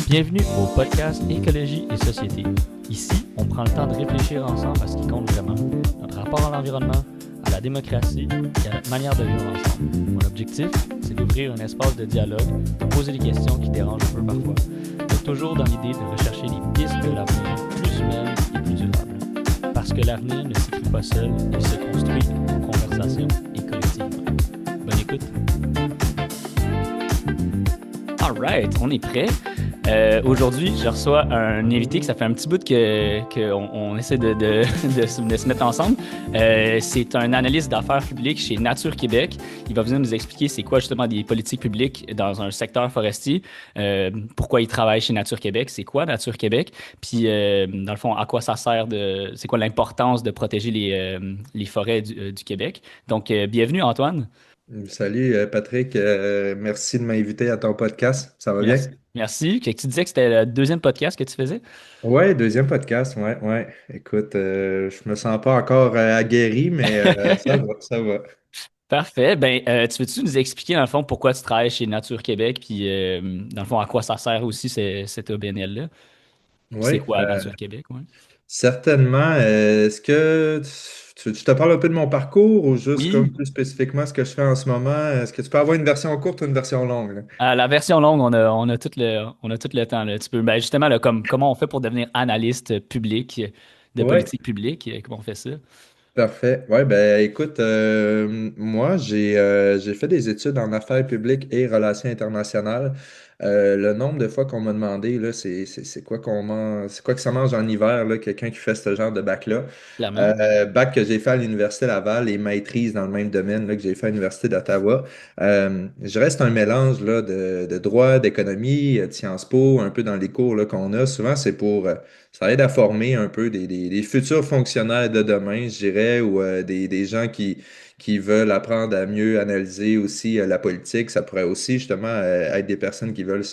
Bienvenue au podcast Écologie et Société. Ici, on prend le temps de réfléchir ensemble à ce qui compte vraiment, notre rapport à l'environnement, à la démocratie et à notre manière de vivre ensemble. Mon objectif, c'est d'ouvrir un espace de dialogue, de poser des questions qui dérangent un peu parfois, mais toujours dans l'idée de rechercher les pistes de l'avenir plus humaines et plus durables. Parce que l'avenir ne s'écrit pas seul, il se construit en conversation et collectivement. Bonne écoute! Alright, on est prêt. Aujourd'hui, je reçois un invité que ça fait un petit bout qu'on essaie de se mettre ensemble. C'est un analyste d'affaires publiques chez Nature Québec. Il va venir nous expliquer c'est quoi justement des politiques publiques dans un secteur forestier, pourquoi il travaille chez Nature Québec, c'est quoi Nature Québec, puis dans le fond, à quoi ça sert c'est quoi l'importance de protéger les forêts du Québec. Donc, bienvenue Antoine. Salut Patrick, merci de m'inviter à ton podcast. Ça va bien? Merci. Merci. Tu disais que c'était le deuxième podcast que tu faisais? Ouais, deuxième podcast, ouais, ouais. Écoute, je me sens pas encore aguerri, mais ça va, ça va. Parfait. Ben, tu veux-tu nous expliquer, dans le fond, pourquoi tu travailles chez Nature Québec, puis, dans le fond, à quoi ça sert aussi cette OBNL-là? Puis c'est Oui, quoi Nature Québec, ouais? certainement. Est-ce que tu te parles un peu de mon parcours ou juste comme Oui. plus spécifiquement ce que je fais en ce moment? Est-ce que tu peux avoir une version courte ou une version longue, là? La version longue, on a tout le temps, là. Tu peux, ben, justement, là, comment on fait pour devenir analyste public de Ouais. politique publique? Comment on fait ça? Parfait. Ouais, ben écoute, moi j'ai fait des études en affaires publiques et relations internationales. Le nombre de fois qu'on m'a demandé là, c'est quoi qu'on mange, c'est quoi que ça mange en hiver là, quelqu'un qui fait ce genre de bac-là. Clairement. Bac que j'ai fait à l'Université Laval et maîtrise dans le même domaine là, que j'ai fait à l'Université d'Ottawa. Je reste un mélange là, de droit, d'économie, de Sciences Po, un peu dans les cours là, qu'on a. Souvent, c'est pour ça aide à former un peu des futurs fonctionnaires de demain, je dirais, ou des gens qui veulent apprendre à mieux analyser aussi la politique. Ça pourrait aussi justement être des personnes qui veulent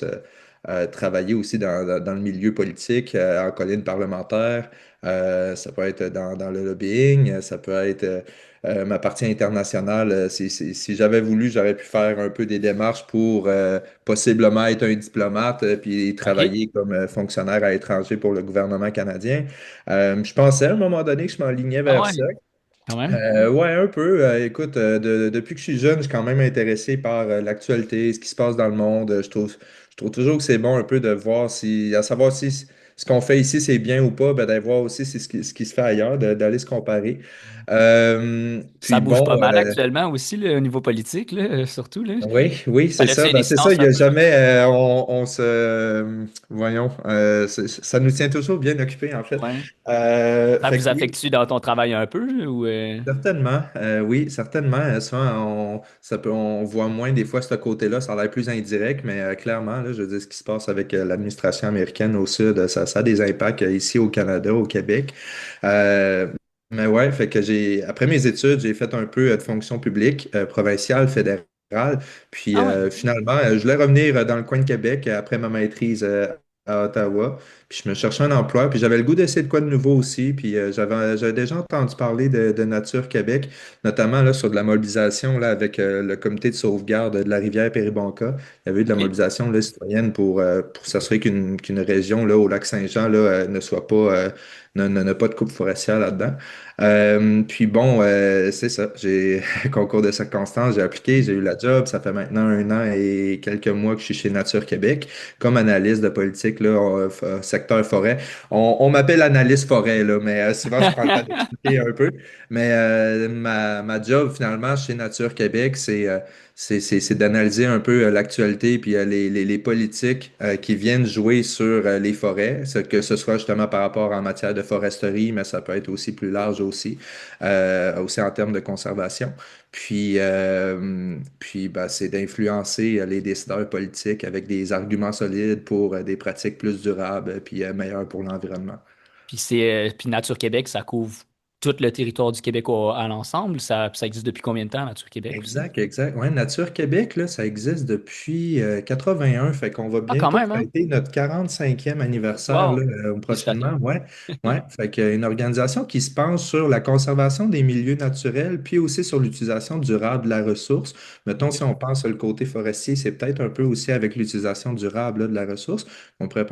travailler aussi dans le milieu politique, en colline parlementaire. Ça peut être dans le lobbying, ça peut être ma partie internationale. Si j'avais voulu, j'aurais pu faire un peu des démarches pour possiblement être un diplomate puis OK. travailler comme fonctionnaire à l'étranger pour le gouvernement canadien. Je pensais à un moment donné que je m'enlignais Ah vers ouais, ça. quand même. Ouais, un peu. Écoute, depuis que je suis jeune, je suis quand même intéressé par l'actualité, ce qui se passe dans le monde. Je trouve toujours que c'est bon un peu de voir si, à savoir si ce qu'on fait ici, c'est bien ou pas, ben, d'aller voir aussi ce qui se fait ailleurs, d'aller se comparer. Ça Puis bouge bon, pas mal actuellement aussi, là, au niveau politique, là, surtout, là. oui, oui, Ça c'est a-tu ça. une Ben, c'est ça, incidence il n'y a là-dessus? jamais, on se, voyons, ça nous tient toujours bien occupés, en fait. Ouais. Ça Fait vous que oui, affecte-tu dans ton travail un peu, ou certainement, oui, certainement. Souvent, on voit moins des fois ce côté-là, ça a l'air plus indirect, mais clairement, là, je veux dire, ce qui se passe avec l'administration américaine au sud, ça a des impacts ici au Canada, au Québec. Euh, mais ouais, fait que après mes études, j'ai fait un peu de fonction publique, provinciale, fédérale. Puis Ah ouais. finalement, je voulais revenir dans le coin de Québec après ma maîtrise à Ottawa. Puis je me cherchais un emploi, puis j'avais le goût d'essayer de quoi de nouveau aussi. Puis j'avais déjà entendu parler de Nature Québec, notamment là, sur de la mobilisation là, avec le comité de sauvegarde de la rivière Péribonka. Il y avait eu de la OK. mobilisation là, citoyenne pour s'assurer qu'une région là, au lac Saint-Jean là, ne soit pas, n'a pas de coupe forestière là-dedans. Puis bon, c'est ça. Concours de circonstances, j'ai appliqué, j'ai eu la job. Ça fait maintenant 1 an et quelques mois que je suis chez Nature Québec comme analyste de politique là, secteur forêt. On m'appelle analyste forêt, là, mais souvent je prends le temps d'expliquer un peu. Mais ma job finalement chez Nature Québec, c'est d'analyser un peu l'actualité puis les politiques qui viennent jouer sur les forêts, que ce soit justement par rapport en matière de foresterie, mais ça peut être aussi plus large aussi, aussi en termes de conservation. Puis ben, c'est d'influencer les décideurs politiques avec des arguments solides pour des pratiques plus durables puis meilleures pour l'environnement. Puis Nature Québec, ça couvre tout le territoire du Québec à l'ensemble. Ça existe depuis combien de temps, Nature Québec aussi? Exact, exact. Ouais, Nature Québec, là, ça existe depuis 81, fait qu'on va Ah, quand bientôt même, hein? fêter notre 45e anniversaire là, Wow! prochainement. Félicitations. Ouais, ouais. Fait qu'une organisation qui se penche sur la conservation des milieux naturels, puis aussi sur l'utilisation durable de la ressource. Mettons, OK. si on pense sur le côté forestier, c'est peut-être un peu aussi avec l'utilisation durable là, de la ressource. On pourrait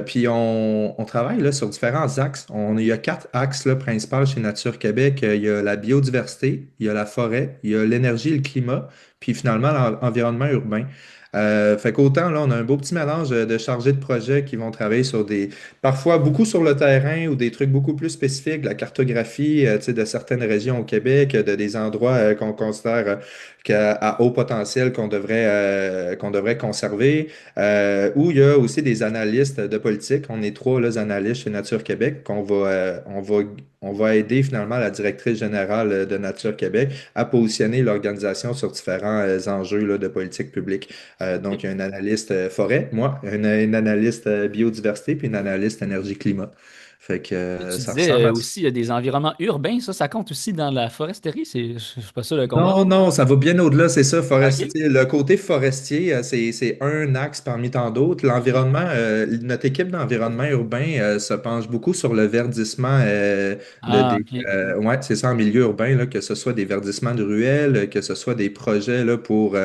puis on travaille là, sur différents axes. Il y a 4 axes là, principaux chez Nature Québec. Il y a la biodiversité, il y a la forêt, il y a l'énergie et le climat, puis finalement l'environnement urbain. Fait qu'autant, là, on a un beau petit mélange de chargés de projet qui vont travailler sur parfois beaucoup sur le terrain ou des trucs beaucoup plus spécifiques, la cartographie, tu sais, de certaines régions au Québec, de des endroits qu'on considère à haut potentiel qu'on devrait conserver. Où il y a aussi des analystes de politique. On est 3 là, analystes chez Nature Québec on va aider finalement la directrice générale de Nature Québec à positionner l'organisation sur différents enjeux là, de politique publique. Donc, il y a un analyste forêt, moi, une analyste biodiversité, puis une analyste énergie-climat. Fait que Puis tu ça disais ressemble à ça. aussi, il y a des environnements urbains, ça compte aussi dans la foresterie, je suis pas sûr de comprendre. Non, non, ça va bien au-delà, c'est ça, OK. forestier. Le côté forestier, c'est un axe parmi tant d'autres. L'environnement, notre équipe d'environnement urbain se penche beaucoup sur le verdissement Ah, OK. ouais, c'est ça, en milieu urbain, là, que ce soit des verdissements de ruelles, que ce soit des projets là, pour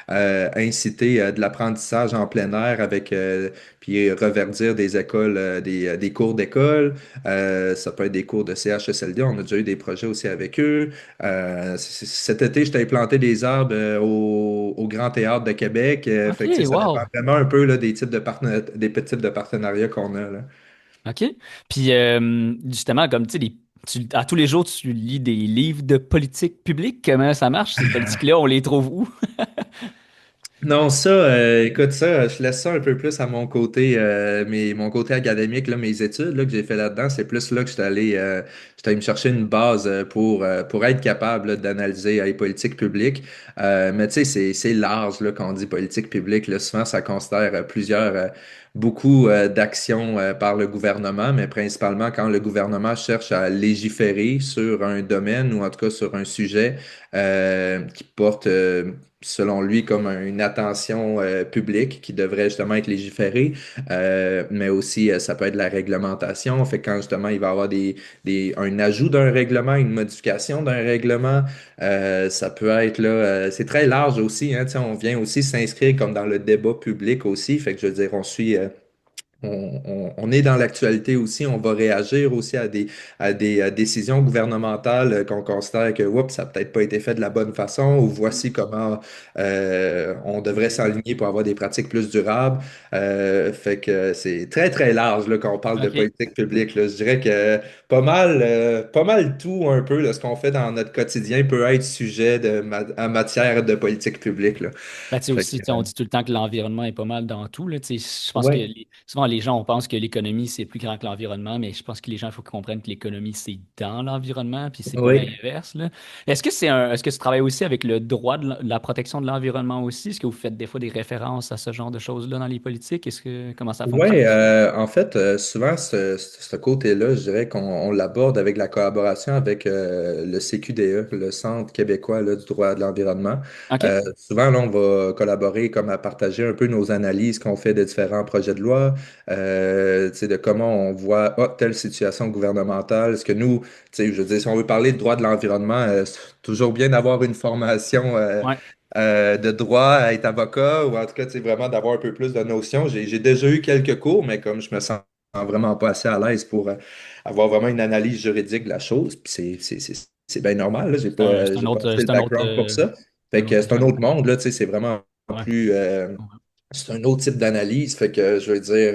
inciter de l'apprentissage en plein air puis reverdir des écoles, des cours d'école. Ça peut être des cours de CHSLD, on a déjà eu des projets aussi avec eux. Cet été, j'étais planté des arbres au Grand Théâtre de Québec. Fait que, tu sais, OK, ça dépend wow. vraiment un peu là, des petits types de partenariats qu'on a, là. OK. Puis justement, comme tu sais, à tous les jours, tu lis des livres de politique publique. Comment ça marche, ces politiques-là? On les trouve où? Non, ça, écoute, ça, je laisse ça un peu plus à mon côté, mon côté académique, là, mes études là, que j'ai fait là-dedans, c'est plus là que j'étais allé me chercher une base pour être capable là, d'analyser les politiques publiques. Mais tu sais, c'est large là, quand on dit politique publique. Là, souvent, ça considère beaucoup d'actions par le gouvernement, mais principalement quand le gouvernement cherche à légiférer sur un domaine ou en tout cas sur un sujet qui porte selon lui, comme une attention publique qui devrait justement être légiférée, mais aussi ça peut être de la réglementation. Fait que quand justement il va y avoir un ajout d'un règlement, une modification d'un règlement, ça peut être là, c'est très large aussi, hein, tu sais, on vient aussi s'inscrire comme dans le débat public aussi. Fait que je veux dire, on est dans l'actualité aussi, on va réagir aussi à des décisions gouvernementales qu'on considère que oups, ça n'a peut-être pas été fait de la bonne façon ou voici comment on devrait s'aligner pour avoir des pratiques plus durables. Fait que c'est très, très large là, quand on parle de OK. politique publique, là. Je dirais que pas mal tout un peu de ce qu'on fait dans notre quotidien peut être sujet en matière de politique publique, là. Ben, tu sais Fait aussi, que, tu sais, on dit tout le temps que l'environnement est pas mal dans tout, là. Tu sais, je pense que ouais. souvent les gens on pense que l'économie c'est plus grand que l'environnement, mais je pense que les gens il faut qu'ils comprennent que l'économie c'est dans l'environnement, puis c'est pas Oui. l'inverse, là. Est-ce que tu travailles aussi avec le droit de la protection de l'environnement aussi? Est-ce que vous faites des fois des références à ce genre de choses-là dans les politiques? Comment ça fonctionne? Ouais, en fait, souvent, ce côté-là, je dirais qu'on l'aborde avec la collaboration avec le CQDE, le Centre québécois là, du droit de l'environnement. OK. Souvent, là, on va collaborer comme à partager un peu nos analyses qu'on fait de différents projets de loi, tu sais, de comment on voit telle situation gouvernementale. Est-ce que nous, tu sais, je veux dire, si on veut parler de droit de l'environnement, c'est toujours bien d'avoir une formation Ouais. de droit à être avocat ou en tout cas, tu sais, vraiment d'avoir un peu plus de notions. J'ai déjà eu quelques cours, mais comme je me sens vraiment pas assez à l'aise pour avoir vraiment une analyse juridique de la chose, puis c'est bien normal, là, j'ai pas, C'est un j'ai pas autre, assez le background pour ça. Fait que c'est un autre monde, là, tu sais, c'est vraiment ouais. plus, c'est un autre type d'analyse, fait que je veux dire,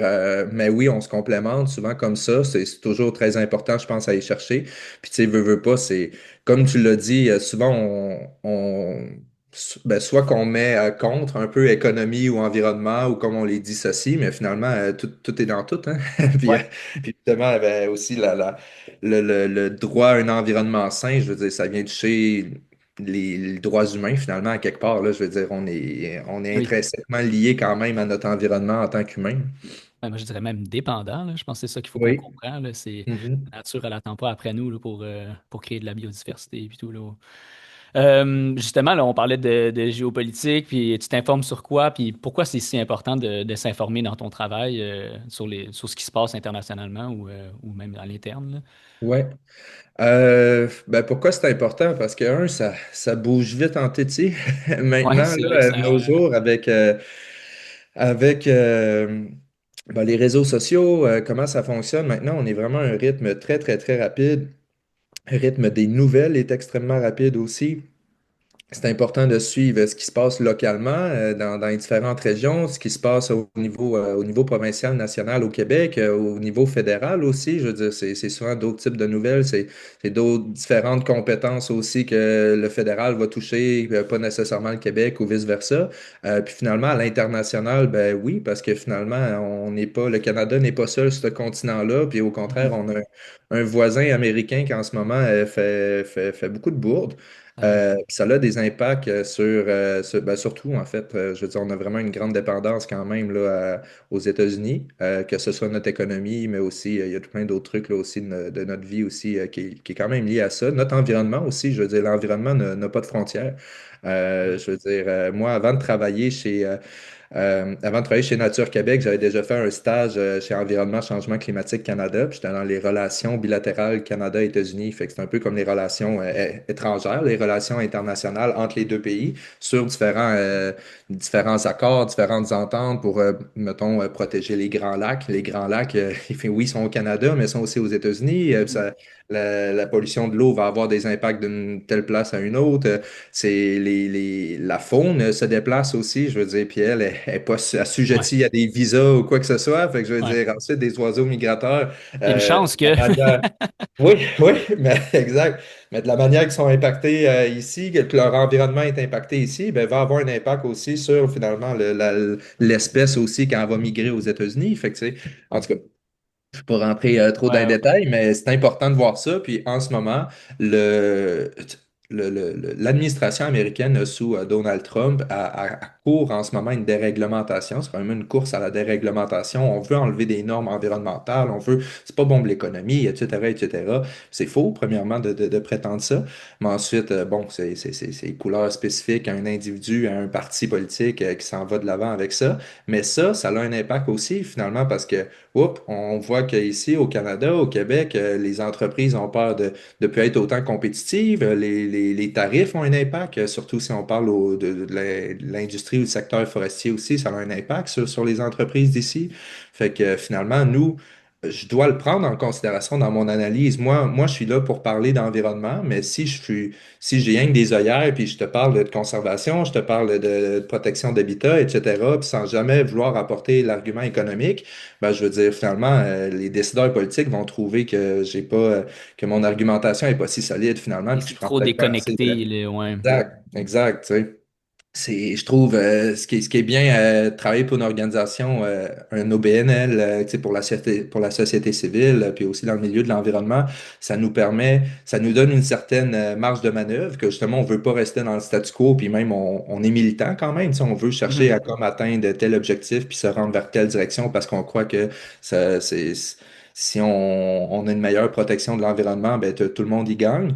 mais oui, on se complémente souvent comme ça, c'est toujours très important, je pense, à y chercher. Puis tu sais, veux pas, c'est, comme tu l'as dit, souvent ben, soit qu'on met contre un peu économie ou environnement ou comme on les dissocie, mais finalement, tout est dans tout, hein. Puis, Ouais. puis justement, ben, aussi le droit à un environnement sain, je veux dire, ça vient toucher. les droits humains, finalement, à quelque part, là, je veux dire, on est Oui. intrinsèquement lié quand même à notre environnement en tant qu'humain. Ouais, moi, je dirais même dépendant, là. Je pense que c'est ça qu'il faut qu'on Oui. comprenne, là. C'est Mhm. la nature, elle attend pas après nous là, pour créer de la biodiversité et tout, là. Justement, là, on parlait de géopolitique, puis tu t'informes sur quoi, puis pourquoi c'est si important de s'informer dans ton travail sur ce qui se passe internationalement ou même à l'interne, là. Ouais. Ben pourquoi c'est important? Parce que, un, ça bouge vite en tété. Ouais, Maintenant, c'est vrai que là, ça. nos jours, avec ben, les réseaux sociaux, comment ça fonctionne maintenant, on est vraiment à un rythme très, très, très rapide. Le rythme des nouvelles est extrêmement rapide aussi. C'est important de suivre ce qui se passe localement dans les différentes régions, ce qui se passe au niveau provincial, national au Québec, au niveau fédéral aussi. Je veux dire, c'est souvent d'autres types de nouvelles, c'est d'autres différentes compétences aussi que le fédéral va toucher, pas nécessairement le Québec ou vice-versa. Puis finalement, à l'international, ben oui, parce que finalement, on n'est pas, le Canada n'est pas seul sur ce continent-là, puis au contraire, Mhm. on a un voisin américain qui en ce moment fait beaucoup de bourdes. Ouais. Puis ça a des impacts ben, surtout, en fait, je veux dire, on a vraiment une grande dépendance quand même là, aux États-Unis, que ce soit notre économie, mais aussi, il y a tout plein d'autres trucs là, aussi de notre vie aussi qui est quand même lié à ça. Notre environnement aussi, je veux dire, l'environnement n'a pas de frontières. Je veux dire, moi, avant de travailler chez Nature Québec, j'avais déjà fait un stage chez Environnement Changement Climatique Canada, puis j'étais dans les relations bilatérales Canada-États-Unis. Fait que c'est un peu comme les relations étrangères, les relations internationales entre les deux pays sur différents accords, différentes ententes pour, mettons, protéger les Grands Lacs. Les Grands Lacs, oui, ils sont au Canada, mais ils sont aussi aux États-Unis. La pollution de l'eau va avoir des impacts d'une telle place à une autre. La faune se déplace aussi, je veux dire, puis elle est pas Ouais. assujettie à des visas ou quoi que ce soit. Fait que je veux Ouais. dire, ensuite, des oiseaux migrateurs, Une chance la que. manière- oui, oui, mais exact. Mais de la manière qu'ils sont impactés ici, que leur environnement est impacté ici, ben, va avoir un impact aussi sur finalement l'espèce aussi quand elle va migrer aux États-Unis. Fait que, tu sais, en tout cas, je ne vais pas rentrer trop dans les Ouais, ouais. détails, mais c'est important de voir ça. Puis en ce moment, le, l'administration américaine sous Donald Trump court en ce moment une déréglementation. C'est vraiment une course à la déréglementation. On veut enlever des normes environnementales. C'est pas bon pour l'économie, etc., etc. C'est faux, premièrement, de prétendre ça. Mais ensuite, bon, c'est couleur spécifique à un individu, à un parti politique qui s'en va de l'avant avec ça. Mais ça a un impact aussi, finalement, parce que oups, on voit qu'ici, au Canada, au Québec, les entreprises ont peur de plus être autant compétitives. Les tarifs ont un impact, surtout si on parle de l'industrie ou du secteur forestier aussi, ça a un impact sur les entreprises d'ici. Fait que finalement, nous, je dois le prendre en considération dans mon analyse. Moi, je suis là pour parler d'environnement, mais si j'ai rien que des œillères, puis je te parle de conservation, je te parle de protection d'habitat, etc., puis sans jamais vouloir apporter l'argument économique, ben, je veux dire, finalement, les décideurs politiques vont trouver que j'ai pas, que mon argumentation est pas si solide finalement, Et puis que je c'est prends trop peut-être pas assez de... déconnecté, là, ouais. Exact, exact, tu sais. Je trouve, ce qui est bien, de travailler pour une organisation, un OBNL, tu sais, pour la société civile, puis aussi dans le milieu de l'environnement, ça nous donne une certaine marge de manœuvre, que justement, on veut pas rester dans le statu quo, puis même on est militant quand même, tu sais, on veut chercher Mhm. à comme atteindre tel objectif, puis se rendre vers telle direction, parce qu'on croit que ça, c'est, si on a une meilleure protection de l'environnement, ben, tout le monde y gagne.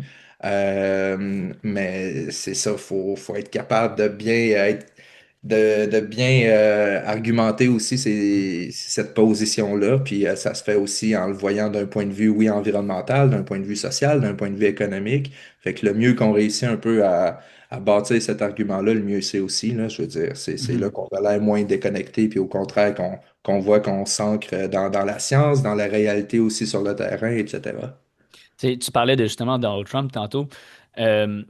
Mais c'est ça, faut être capable de de bien argumenter aussi cette position-là. Puis ça se fait aussi en le voyant d'un point de vue, oui, environnemental, d'un point de vue social, d'un point de vue économique. Fait que le mieux qu'on réussit un peu à bâtir cet argument-là, le mieux c'est aussi, là, je veux dire, c'est là Mhm. qu'on a l'air moins déconnecté, puis au contraire qu'on voit qu'on s'ancre dans la science, dans la réalité aussi sur le terrain, etc. Tu parlais de justement Donald Trump tantôt. Euh,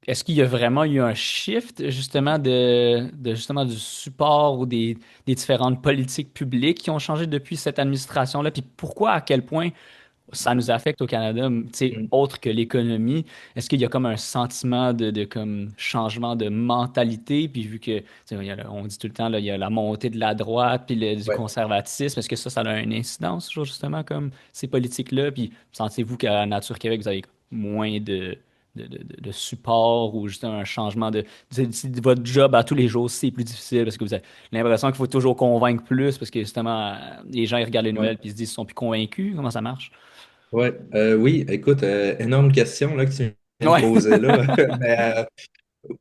est-ce qu'il y a vraiment eu un shift justement de justement du support ou des différentes politiques publiques qui ont changé depuis cette administration-là? Puis pourquoi, à quel point ça nous affecte au Canada, tu sais, Mm. autre que l'économie? Est-ce qu'il y a comme un sentiment de comme changement de mentalité? Puis vu que, tu sais, on dit tout le temps, là, il y a la montée de la droite puis du Ouais. conservatisme, est-ce que ça a une incidence sur justement comme ces politiques-là? Puis sentez-vous qu'à Nature Québec, vous avez moins de de support ou juste un changement de. Si votre job à tous les jours, c'est plus difficile parce que vous avez l'impression qu'il faut toujours convaincre plus parce que justement, les gens ils regardent les Ouais. nouvelles puis ils se disent qu'ils sont plus convaincus. Comment ça marche? Ouais, oui, écoute, énorme question là, que tu viens de Ouais. poser là. Mais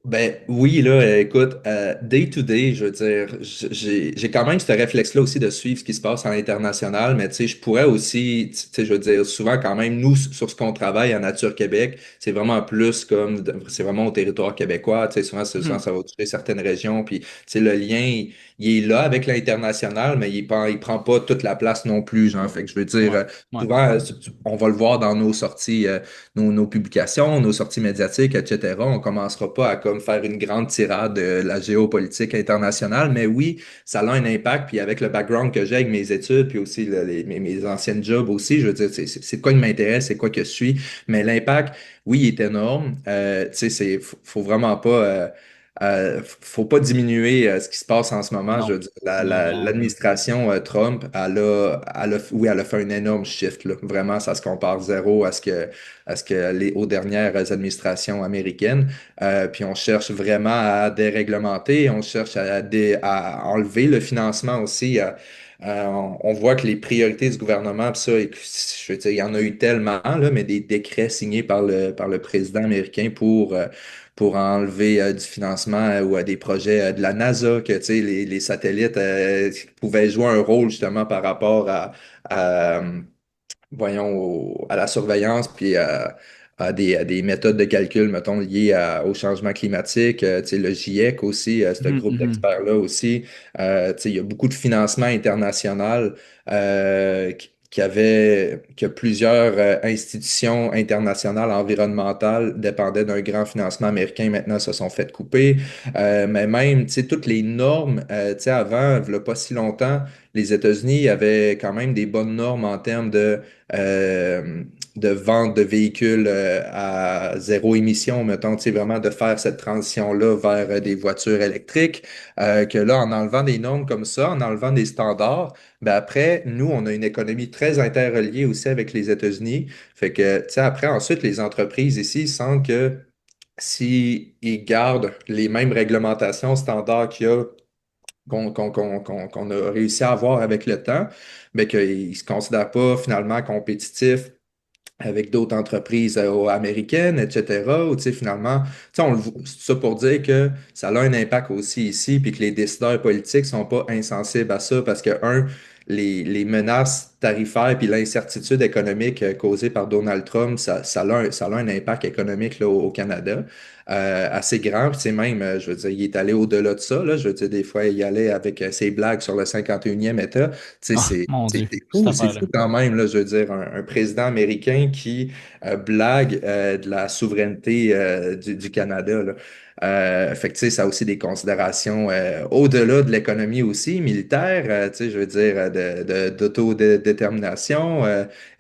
ben oui, là, écoute, day to day, je veux dire, j'ai quand même ce réflexe-là aussi de suivre ce qui se passe à l'international, mais tu sais, je pourrais aussi, tu sais, je veux dire, souvent quand même, nous, sur ce qu'on travaille à Nature Québec, c'est vraiment plus comme, c'est vraiment au territoire québécois, tu sais, souvent Mhm. ça va toucher certaines régions, puis tu sais, le lien, il est là avec l'international, mais il prend pas toute la place non plus, genre, fait que je veux dire, Ouais. Ouais. souvent, on va le voir dans nos sorties, nos publications, nos sorties médiatiques, etc. On commencera pas à comme faire une grande tirade de la géopolitique internationale, mais oui, ça a un impact. Puis avec le background que j'ai avec mes études, puis aussi mes anciennes jobs aussi, je veux dire, c'est quoi qui m'intéresse, c'est quoi que je suis. Mais l'impact, oui, il est énorme. Tu sais, faut vraiment pas. Faut pas diminuer ce qui se passe en ce moment. Je Non. veux dire, Non, vraiment pas. l'administration Trump, oui, elle a fait un énorme shift, là. Vraiment, ça se compare zéro à ce que aux dernières administrations américaines. Puis on cherche vraiment à déréglementer, on cherche à enlever le financement aussi. On voit que les priorités du gouvernement, puis ça, je veux dire, il y en a eu tellement, là, mais des décrets signés par le président américain pour enlever du financement ou à des projets de la NASA, que tu sais, les satellites pouvaient jouer un rôle justement par rapport à, voyons, à la surveillance, puis à des méthodes de calcul, mettons, liées au changement climatique. Tu sais, le GIEC aussi, ce Mhm, groupe mhm. d'experts-là aussi. Tu sais, il y a beaucoup de financement international que plusieurs institutions internationales environnementales dépendaient d'un grand financement américain, maintenant se sont fait couper. Mais même, tu sais, toutes les normes, tu sais, avant, il n'y a pas si longtemps, les États-Unis avaient quand même des bonnes normes en termes euh, de vente de véhicules à zéro émission, mettons, tu sais, vraiment de faire cette transition-là vers des voitures électriques, que là, en enlevant des normes comme ça, en enlevant des standards, ben après, nous, on a une économie très interreliée aussi avec les États-Unis. Fait que, tu sais, après, ensuite, les entreprises ici sentent que s'ils gardent les mêmes réglementations, standards qu'il y a qu'on a réussi à avoir avec le temps, mais qu'ils ne se considèrent pas finalement compétitifs avec d'autres entreprises américaines, etc. Ou tu sais, finalement, tu sais, c'est ça pour dire que ça a un impact aussi ici, puis que les décideurs politiques sont pas insensibles à ça, parce que, les menaces tarifaires puis l'incertitude économique causée par Donald Trump, ça a un impact économique là, au Canada assez grand. Puis, tu sais, même, je veux dire, il est allé au-delà de ça, là. Je veux dire, des fois, il allait avec ses blagues sur le 51e État. Tu sais, Ah, mon Dieu, cette c'est affaire-là. fou quand même, là, je veux dire, un président américain qui blague de la souveraineté du Canada, là. Fait que, tu sais, ça a aussi des considérations au-delà de l'économie aussi, militaire, tu sais, je veux dire, d'autodétermination,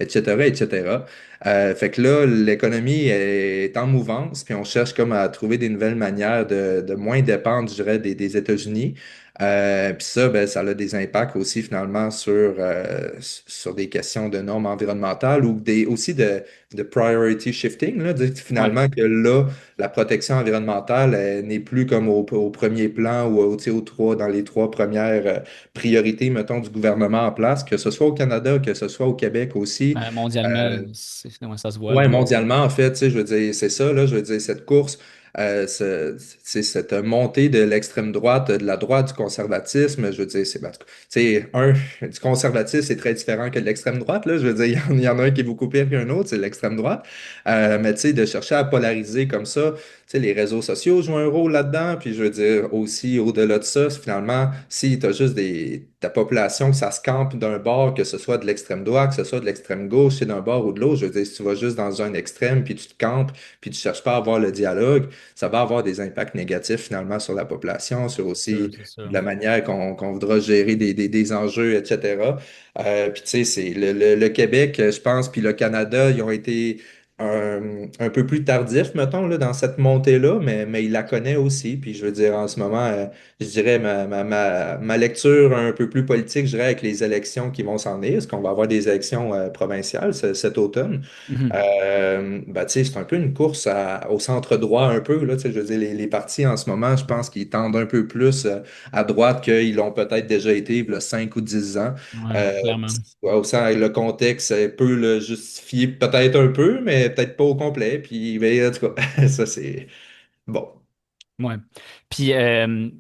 etc., etc. Fait que là, l'économie est en mouvance, puis on cherche comme à trouver des nouvelles manières de moins dépendre, je dirais, des États-Unis. Puis ça, ben, ça a des impacts aussi finalement sur des questions de normes environnementales ou aussi de priority shifting, là, Ouais. finalement que là, la protection environnementale n'est plus comme au premier plan ou tu sais, dans les trois premières priorités, mettons, du gouvernement en place, que ce soit au Canada, que ce soit au Québec aussi. Mondialement, Euh, ouais, ça se voit, là. Ouais, mondialement, en fait, tu sais, je veux dire, c'est ça, là, je veux dire, cette course, c'est cette montée de l'extrême droite, de la droite, du conservatisme, je veux dire, en tout cas, tu sais, du conservatisme, c'est très différent que de l'extrême droite, là, je veux dire, il y en a un qui est beaucoup pire qu'un autre, c'est l'extrême droite. Mais tu sais, de chercher à polariser comme ça, tu sais, les réseaux sociaux jouent un rôle là-dedans, puis je veux dire, aussi, au-delà de ça, finalement, si tu as juste ta population, que ça se campe d'un bord, que ce soit de l'extrême droite, que ce soit de l'extrême gauche, c'est d'un bord ou de l'autre, je veux dire, si tu vas juste dans un extrême, puis tu te campes, puis tu cherches pas à avoir le dialogue, ça va avoir des impacts négatifs finalement sur la population, sur C'est sûr, aussi c'est sûr. la manière qu'on voudra gérer des enjeux, etc. Puis tu sais, c'est le Québec, je pense, puis le Canada, ils ont été un peu plus tardif, mettons, là, dans cette montée-là, mais il la connaît aussi. Puis je veux dire, en ce moment, je dirais ma lecture un peu plus politique, je dirais, avec les élections qui vont s'en venir, parce qu'on va avoir des élections provinciales cet automne. Mhm. Ben, tu sais, c'est un peu une course au centre droit un peu, là, tu sais, je veux dire, les partis en ce moment, je pense qu'ils tendent un peu plus à droite qu'ils l'ont peut-être déjà été il y a 5 ou 10 ans. Ouais, Euh, clairement. Ouais, aussi, le contexte peut le justifier peut-être un peu, mais peut-être pas au complet. Puis, ben, en tout cas, ça, c'est bon. Ouais. Puis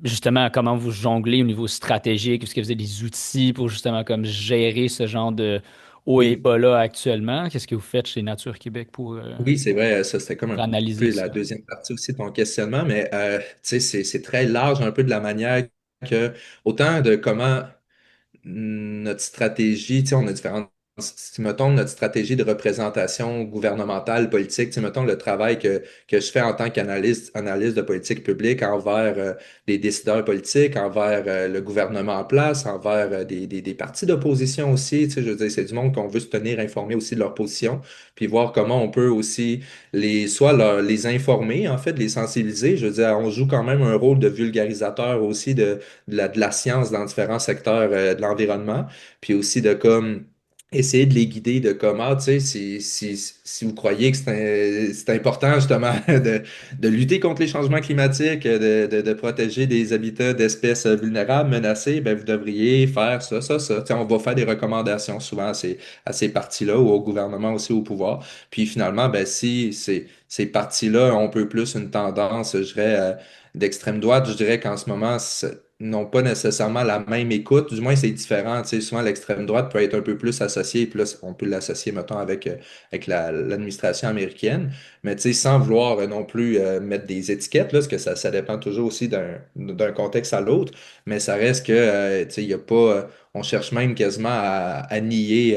justement, comment vous jonglez au niveau stratégique? Est-ce que vous avez des outils pour justement comme gérer ce genre de haut et Oui, bas là actuellement? Qu'est-ce que vous faites chez Nature Québec oui, c'est vrai, ça, c'était comme pour un analyser peu ça? la deuxième partie aussi de ton questionnement, mais tu sais, c'est très large un peu de la manière que, autant de comment notre stratégie, tu sais, on a différentes. Si, mettons, notre stratégie de représentation gouvernementale, politique, tu sais, mettons, le travail que je fais en tant qu'analyste de politique publique envers les décideurs politiques, envers le gouvernement en place, envers des partis d'opposition aussi, tu sais, je veux dire, c'est du monde qu'on veut se tenir informé aussi de leur position, puis voir comment on peut aussi soit les informer, en fait, les sensibiliser. Je veux dire, on joue quand même un rôle de vulgarisateur aussi de la science dans différents secteurs de l'environnement, puis aussi de comme essayer de les guider de comment, tu sais, si vous croyez que c'est important justement de lutter contre les changements climatiques, de protéger des habitats d'espèces vulnérables, menacées, ben, vous devriez faire ça, ça, ça. Tu sais, on va faire des recommandations souvent à ces partis-là ou au gouvernement aussi au pouvoir. Puis finalement, ben, si ces partis-là ont un peu plus une tendance, je dirais, d'extrême droite, je dirais qu'en ce moment, n'ont pas nécessairement la même écoute. Du moins, c'est différent. Tu sais, souvent, l'extrême droite peut être un peu plus associée, puis là, on peut l'associer, mettons, avec l'administration américaine, mais tu sais, sans vouloir non plus mettre des étiquettes, là, parce que ça dépend toujours aussi d'un contexte à l'autre, mais ça reste que, tu sais, il n'y a pas... on cherche même quasiment à nier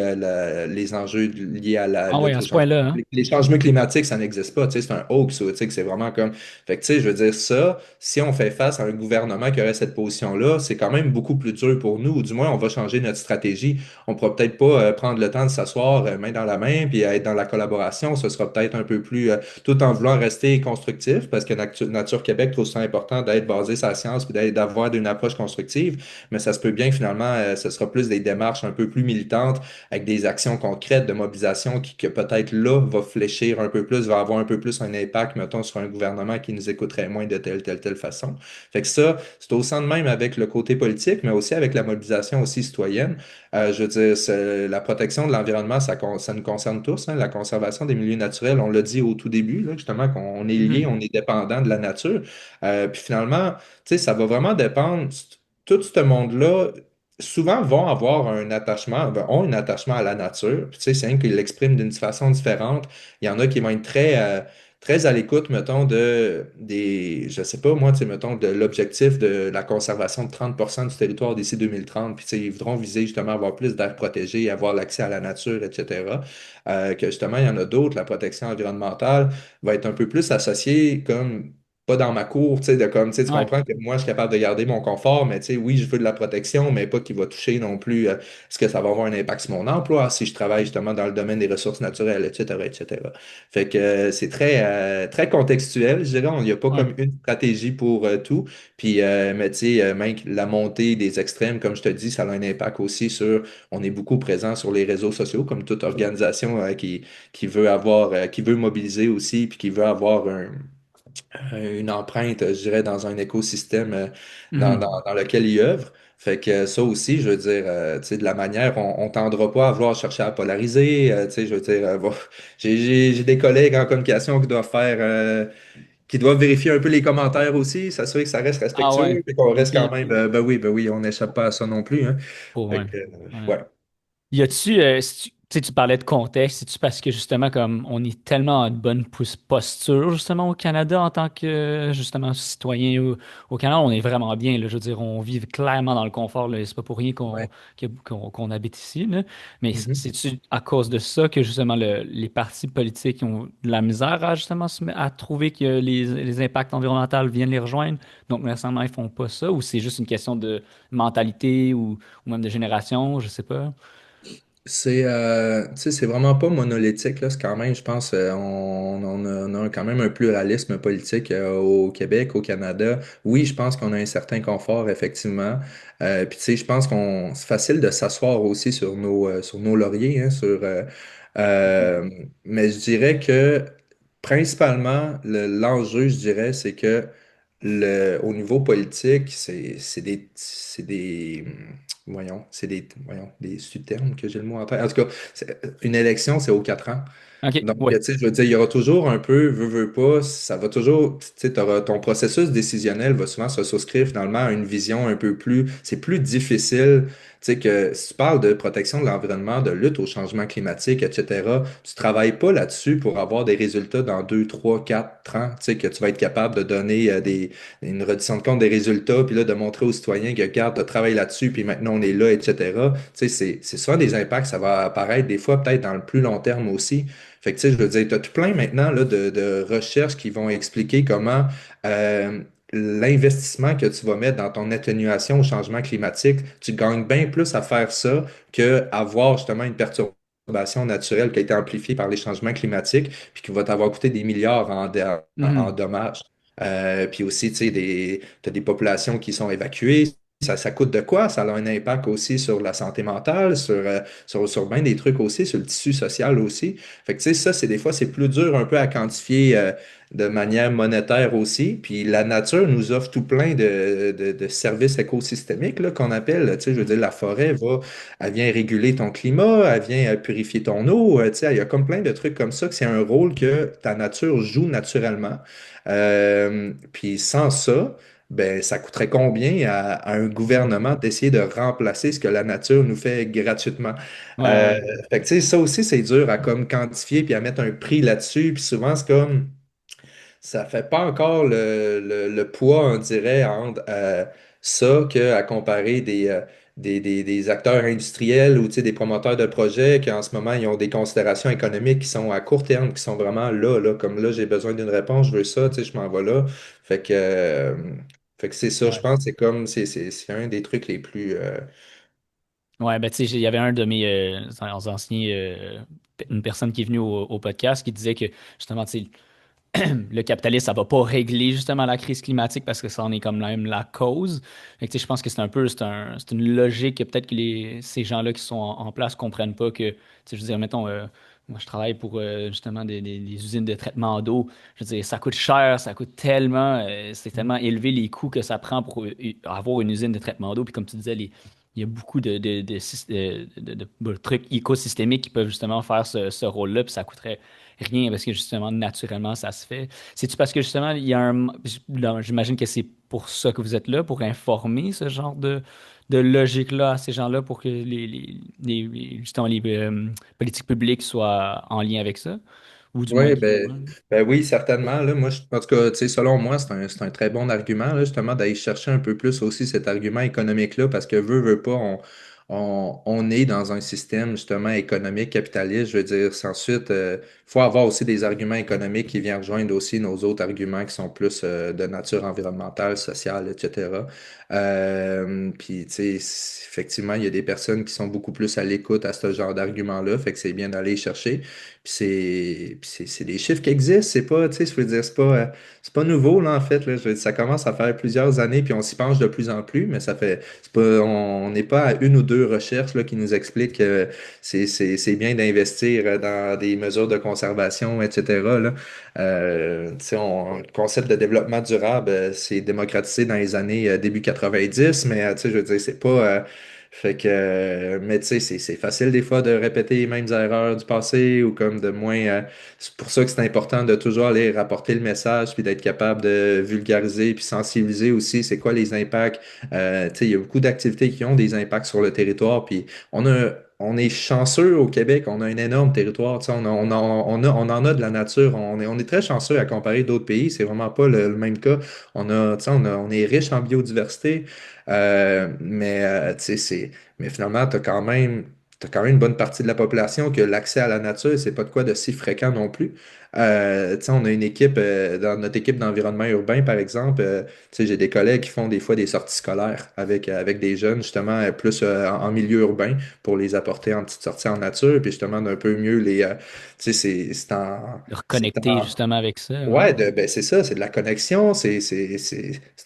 les enjeux liés à la Ah oui, lutte à aux ce changements. point-là, hein? Les changements climatiques, ça n'existe pas. Tu sais, c'est un hoax. Tu sais, que c'est vraiment comme. Fait que, tu sais, je veux dire, ça, si on fait face à un gouvernement qui aurait cette position-là, c'est quand même beaucoup plus dur pour nous, ou du moins, on va changer notre stratégie. On ne pourra peut-être pas prendre le temps de s'asseoir main dans la main puis être dans la collaboration. Ce sera peut-être un peu plus, tout en voulant rester constructif, parce que Nature Québec trouve ça important d'être basé sur la science puis d'avoir une approche constructive, mais ça se peut bien que finalement, ce sera plus des démarches un peu plus militantes avec des actions concrètes de mobilisation que peut-être là va fléchir un peu plus, va avoir un peu plus un impact, mettons, sur un gouvernement qui nous écouterait moins de telle façon. Fait que ça, c'est au sein de même avec le côté politique, mais aussi avec la mobilisation aussi citoyenne. Je veux dire, la protection de l'environnement, ça nous concerne tous, hein, la conservation des milieux naturels, on l'a dit au tout début, là, justement, qu'on est lié, Mhm. on est dépendant de la nature. Puis finalement, tu sais, ça va vraiment dépendre. Tout ce monde-là, souvent vont avoir ont un attachement à la nature. Puis, tu sais, c'est rien qu'ils l'expriment d'une façon différente. Il y en a qui vont être très à l'écoute, mettons, je sais pas, moi, tu sais, mettons, de l'objectif de la conservation de 30% du territoire d'ici 2030. Puis, tu sais, ils voudront viser justement avoir plus d'air protégé, avoir l'accès à la nature, etc. Que justement, il y en a d'autres, la protection environnementale va être un peu plus associée comme pas dans ma cour, tu sais, de comme, tu sais, tu Ouais. comprends que moi, je suis capable de garder mon confort, mais tu sais, oui, je veux de la protection, mais pas qu'il va toucher non plus, est-ce que ça va avoir un impact sur mon emploi si je travaille justement dans le domaine des ressources naturelles, etc., etc. Fait que c'est très contextuel, je dirais, il n'y a pas Ouais. comme une stratégie pour tout, puis, mais tu sais, même la montée des extrêmes, comme je te dis, ça a un impact aussi on est beaucoup présent sur les réseaux sociaux, comme toute organisation qui veut qui veut mobiliser aussi, puis qui veut avoir une empreinte, je dirais, dans un écosystème Mhm. dans lequel il œuvre. Fait que ça aussi, je veux dire, tu sais, de la manière, on tendra pas à vouloir chercher à polariser. Tu sais, je veux dire, bon, j'ai des collègues en communication qui doivent vérifier un peu les commentaires aussi, s'assurer que ça reste Ah ouais. respectueux, et qu'on reste quand OK. même, ben oui, on n'échappe pas à ça non plus, hein. Pour Fait ouais. que, Ouais. ouais. Y a-tu, tu sais, tu parlais de contexte, c'est-tu parce que justement, comme on est tellement en bonne posture, justement, au Canada, en tant que, justement, citoyen au Canada, on est vraiment bien, là, je veux dire, on vit clairement dans le confort, là, c'est pas pour rien Ouais. qu'on habite ici, là. Mais Mhm. c'est-tu à cause de ça que, justement, les partis politiques ont de la misère à, justement, à trouver que les impacts environnementaux viennent les rejoindre, donc, nécessairement, ils font pas ça, ou c'est juste une question de mentalité ou même de génération, je sais pas. Tu sais, c'est vraiment pas monolithique, là. C'est quand même, je pense, on a quand même un pluralisme politique au Québec, au Canada. Oui, je pense qu'on a un certain confort, effectivement. Puis, tu sais, je pense qu'on c'est facile de s'asseoir aussi sur nos lauriers, hein, Mhm. euh, mais je dirais que principalement, l'enjeu, je dirais, c'est que au niveau politique, voyons, des sous-termes que j'ai le mot en tête. En tout cas, une élection, c'est aux 4 ans. OK, Donc, tu ouais. sais, je veux dire, il y aura toujours un peu, veux pas, ça va toujours, tu sais, ton processus décisionnel va souvent se souscrire finalement à une vision un peu plus, c'est plus difficile, tu sais, que si tu parles de protection de l'environnement, de lutte au changement climatique, etc., tu travailles pas là-dessus pour avoir des résultats dans 2, 3, 4 ans, tu sais, que tu vas être capable de donner une reddition de compte des résultats, puis là, de montrer aux citoyens que, regarde, tu as travaillé là-dessus, puis maintenant on est là, etc. Tu sais, c'est souvent des impacts, ça va apparaître des fois peut-être dans le plus long terme aussi. Fait que, tu sais, je veux dire, tu as tout plein maintenant là, de recherches qui vont expliquer comment l'investissement que tu vas mettre dans ton atténuation au changement climatique, tu gagnes bien plus à faire ça que avoir justement une perturbation naturelle qui a été amplifiée par les changements climatiques, puis qui va t'avoir coûté des milliards en Mhm. dommages. Puis aussi, tu sais, t'as des populations qui sont évacuées. Ça coûte de quoi? Ça a un impact aussi sur la santé mentale, sur bien des trucs aussi, sur le tissu social aussi. Fait que, tu sais, ça, c'est des fois, c'est plus dur un peu à quantifier de manière monétaire aussi. Puis la nature nous offre tout plein de services écosystémiques là, qu'on appelle. Tu sais, je veux dire, la forêt elle vient réguler ton climat, elle vient purifier ton eau. Tu sais, il y a comme plein de trucs comme ça que c'est un rôle que ta nature joue naturellement. Puis sans ça, ben, ça coûterait combien à un gouvernement d'essayer de remplacer ce que la nature nous fait gratuitement? Ouais, Euh, ouais. Fait que, tu sais, ça aussi, c'est dur à comme quantifier puis à mettre un prix là-dessus. Puis souvent, c'est comme ça fait pas encore le poids, on dirait, entre ça qu'à comparer des acteurs industriels ou tu sais, des promoteurs de projets qui en ce moment ils ont des considérations économiques qui sont à court terme, qui sont vraiment là, comme là, j'ai besoin d'une réponse, je veux ça, tu sais, je m'en vais là. Fait que, euh, fait que c'est ça, je Ouais. pense, c'est comme, c'est un des trucs les plus. Ouais, ben tu sais, il y avait un de mes anciens, une personne qui est venue au podcast qui disait que justement, tu sais, le capitalisme, ça va pas régler justement la crise climatique parce que ça en est comme même la cause. Fait que, tu sais, je pense que c'est un peu, c'est une logique que peut-être que ces gens-là qui sont en place comprennent pas que, tu sais, je veux dire, mettons, moi je travaille pour justement des usines de traitement d'eau. Je veux dire, ça coûte cher, ça coûte tellement, c'est tellement élevé les coûts que ça prend pour avoir une usine de traitement d'eau. Puis comme tu disais, il y a beaucoup de trucs écosystémiques qui peuvent justement faire ce rôle-là, puis ça coûterait rien parce que justement, naturellement, ça se fait. C'est-tu parce que justement, il y a j'imagine que c'est pour ça que vous êtes là, pour informer ce genre de logique-là à ces gens-là pour que justement, les politiques publiques soient en lien avec ça? Ou du moins Oui, qu'ils... ben oui, certainement. Là, moi, en tout cas, tu sais, selon moi, c'est un très bon argument, là, justement, d'aller chercher un peu plus aussi cet argument économique-là, parce que veut pas, on est dans un système, justement, économique, capitaliste. Je veux dire, ensuite, il faut avoir aussi des arguments économiques qui viennent rejoindre aussi nos autres arguments qui sont plus de nature environnementale, sociale, etc. Puis, tu sais, effectivement, il y a des personnes qui sont beaucoup plus à l'écoute à ce genre d'arguments-là, fait que c'est bien d'aller chercher. C'est des chiffres qui existent, c'est pas, tu sais, je veux dire, c'est pas nouveau, là, en fait, là. Je veux dire, ça commence à faire plusieurs années, puis on s'y penche de plus en plus, mais c'est pas, on n'est pas à une ou deux recherches, là, qui nous expliquent que c'est bien d'investir dans des mesures de conservation, etc., là. Tu sais, le concept de développement durable, c'est démocratisé dans les années début 90, mais, tu sais, je veux dire, c'est pas, mais tu sais, c'est facile des fois de répéter les mêmes erreurs du passé ou comme de moins. C'est pour ça que c'est important de toujours aller rapporter le message puis d'être capable de vulgariser puis sensibiliser aussi c'est quoi les impacts. Tu sais, il y a beaucoup d'activités qui ont des impacts sur le territoire puis on est chanceux au Québec, on a un énorme territoire, tu sais, on en a de la nature, on est très chanceux à comparer d'autres pays, c'est vraiment pas le même cas. Tu sais, on est riche en biodiversité. Tu sais, mais finalement, tu as quand même as quand même une bonne partie de la population que l'accès à la nature, c'est pas de quoi de si fréquent non plus. Tu sais, on a une équipe, dans notre équipe d'environnement urbain, par exemple, tu sais, j'ai des collègues qui font des fois des sorties scolaires avec des jeunes, justement, plus en milieu urbain pour les apporter en petite sortie en nature, puis justement d'un peu mieux tu sais, De c'est reconnecter en, justement avec ça, ouais. ouais, ben c'est ça, c'est de la connexion, c'est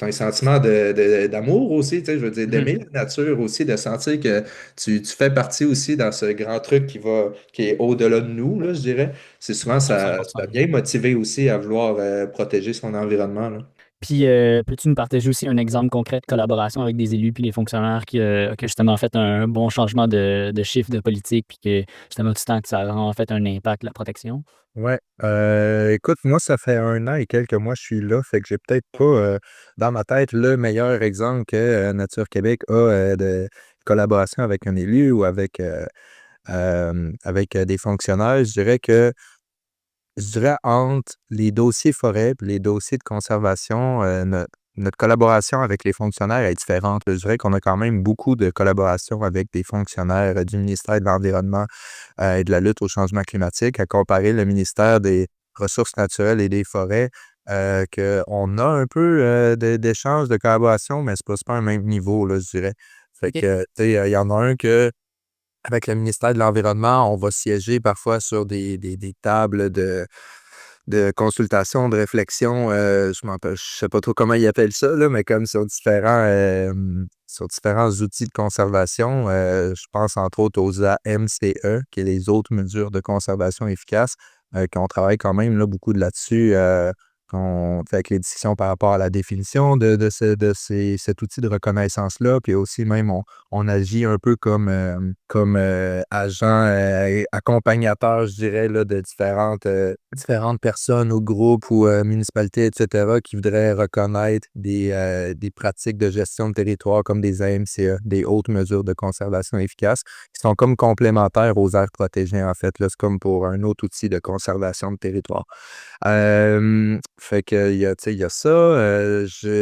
un sentiment d'amour aussi, tu sais, je veux dire, Mhm. d'aimer la nature aussi, de sentir que tu fais partie aussi dans ce grand truc qui est au-delà de nous, là, je dirais. C'est souvent, Ouais, 100%. ça vient motiver aussi à vouloir protéger son environnement, là. Puis, peux-tu nous partager aussi un exemple concret de collaboration avec des élus puis les fonctionnaires qui a justement fait un bon changement de chiffre de politique puis que justement tu sens que ça a vraiment fait un impact, la protection? Ouais, écoute, moi, ça fait 1 an et quelques mois que je suis là, fait que j'ai peut-être pas, dans ma tête le meilleur exemple que, Nature Québec a, de collaboration avec un élu ou avec des fonctionnaires. Je dirais entre les dossiers forêts et les dossiers de conservation, notre collaboration avec les fonctionnaires est différente. Je dirais qu'on a quand même beaucoup de collaboration avec des fonctionnaires du ministère de l'Environnement et de la lutte au changement climatique, à comparer le ministère des Ressources naturelles et des Forêts, qu'on a un peu d'échanges, de collaboration, mais c'est pas un même niveau, là, je dirais. Fait OK. que, tu sais, il y en a un que avec le ministère de l'Environnement, on va siéger parfois sur des tables de consultation, de réflexion. Je sais pas trop comment ils appellent ça, là, mais comme sur différents outils de conservation. Je pense entre autres aux AMCE, qui est les autres mesures de conservation efficaces, qu'on travaille quand même là, beaucoup de là-dessus. Qu'on fait avec les discussions par rapport à la définition cet outil de reconnaissance-là. Puis aussi, même, on agit un peu comme agent accompagnateur, je dirais, là, de différentes personnes ou groupes ou municipalités, etc., qui voudraient reconnaître des pratiques de gestion de territoire comme des AMCE, des hautes mesures de conservation efficaces, qui sont comme complémentaires aux aires protégées, en fait. Là, c'est comme pour un autre outil de conservation de territoire. Fait que il y a ça,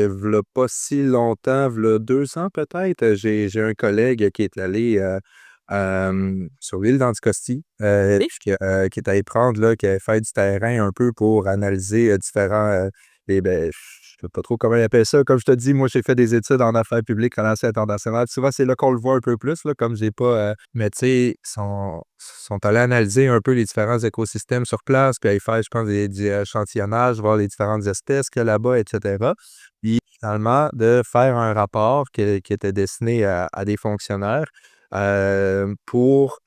v'là pas si longtemps, v'là 2 ans peut-être, j'ai un collègue qui est allé, sur l'île d'Anticosti, Oui. qui est allé prendre là, qui a fait du terrain un peu pour analyser, différents, je sais pas trop comment il appelle ça. Comme je te dis, moi, j'ai fait des études en affaires publiques, relations internationales. Souvent, c'est là qu'on le voit un peu plus, là, comme j'ai pas, mais tu sais, sont allés analyser un peu les différents écosystèmes sur place, puis aller faire, je pense, du échantillonnage, voir les différentes espèces qu'il y a là-bas, et cetera. Puis finalement, de faire un rapport qui était destiné à des fonctionnaires, pour,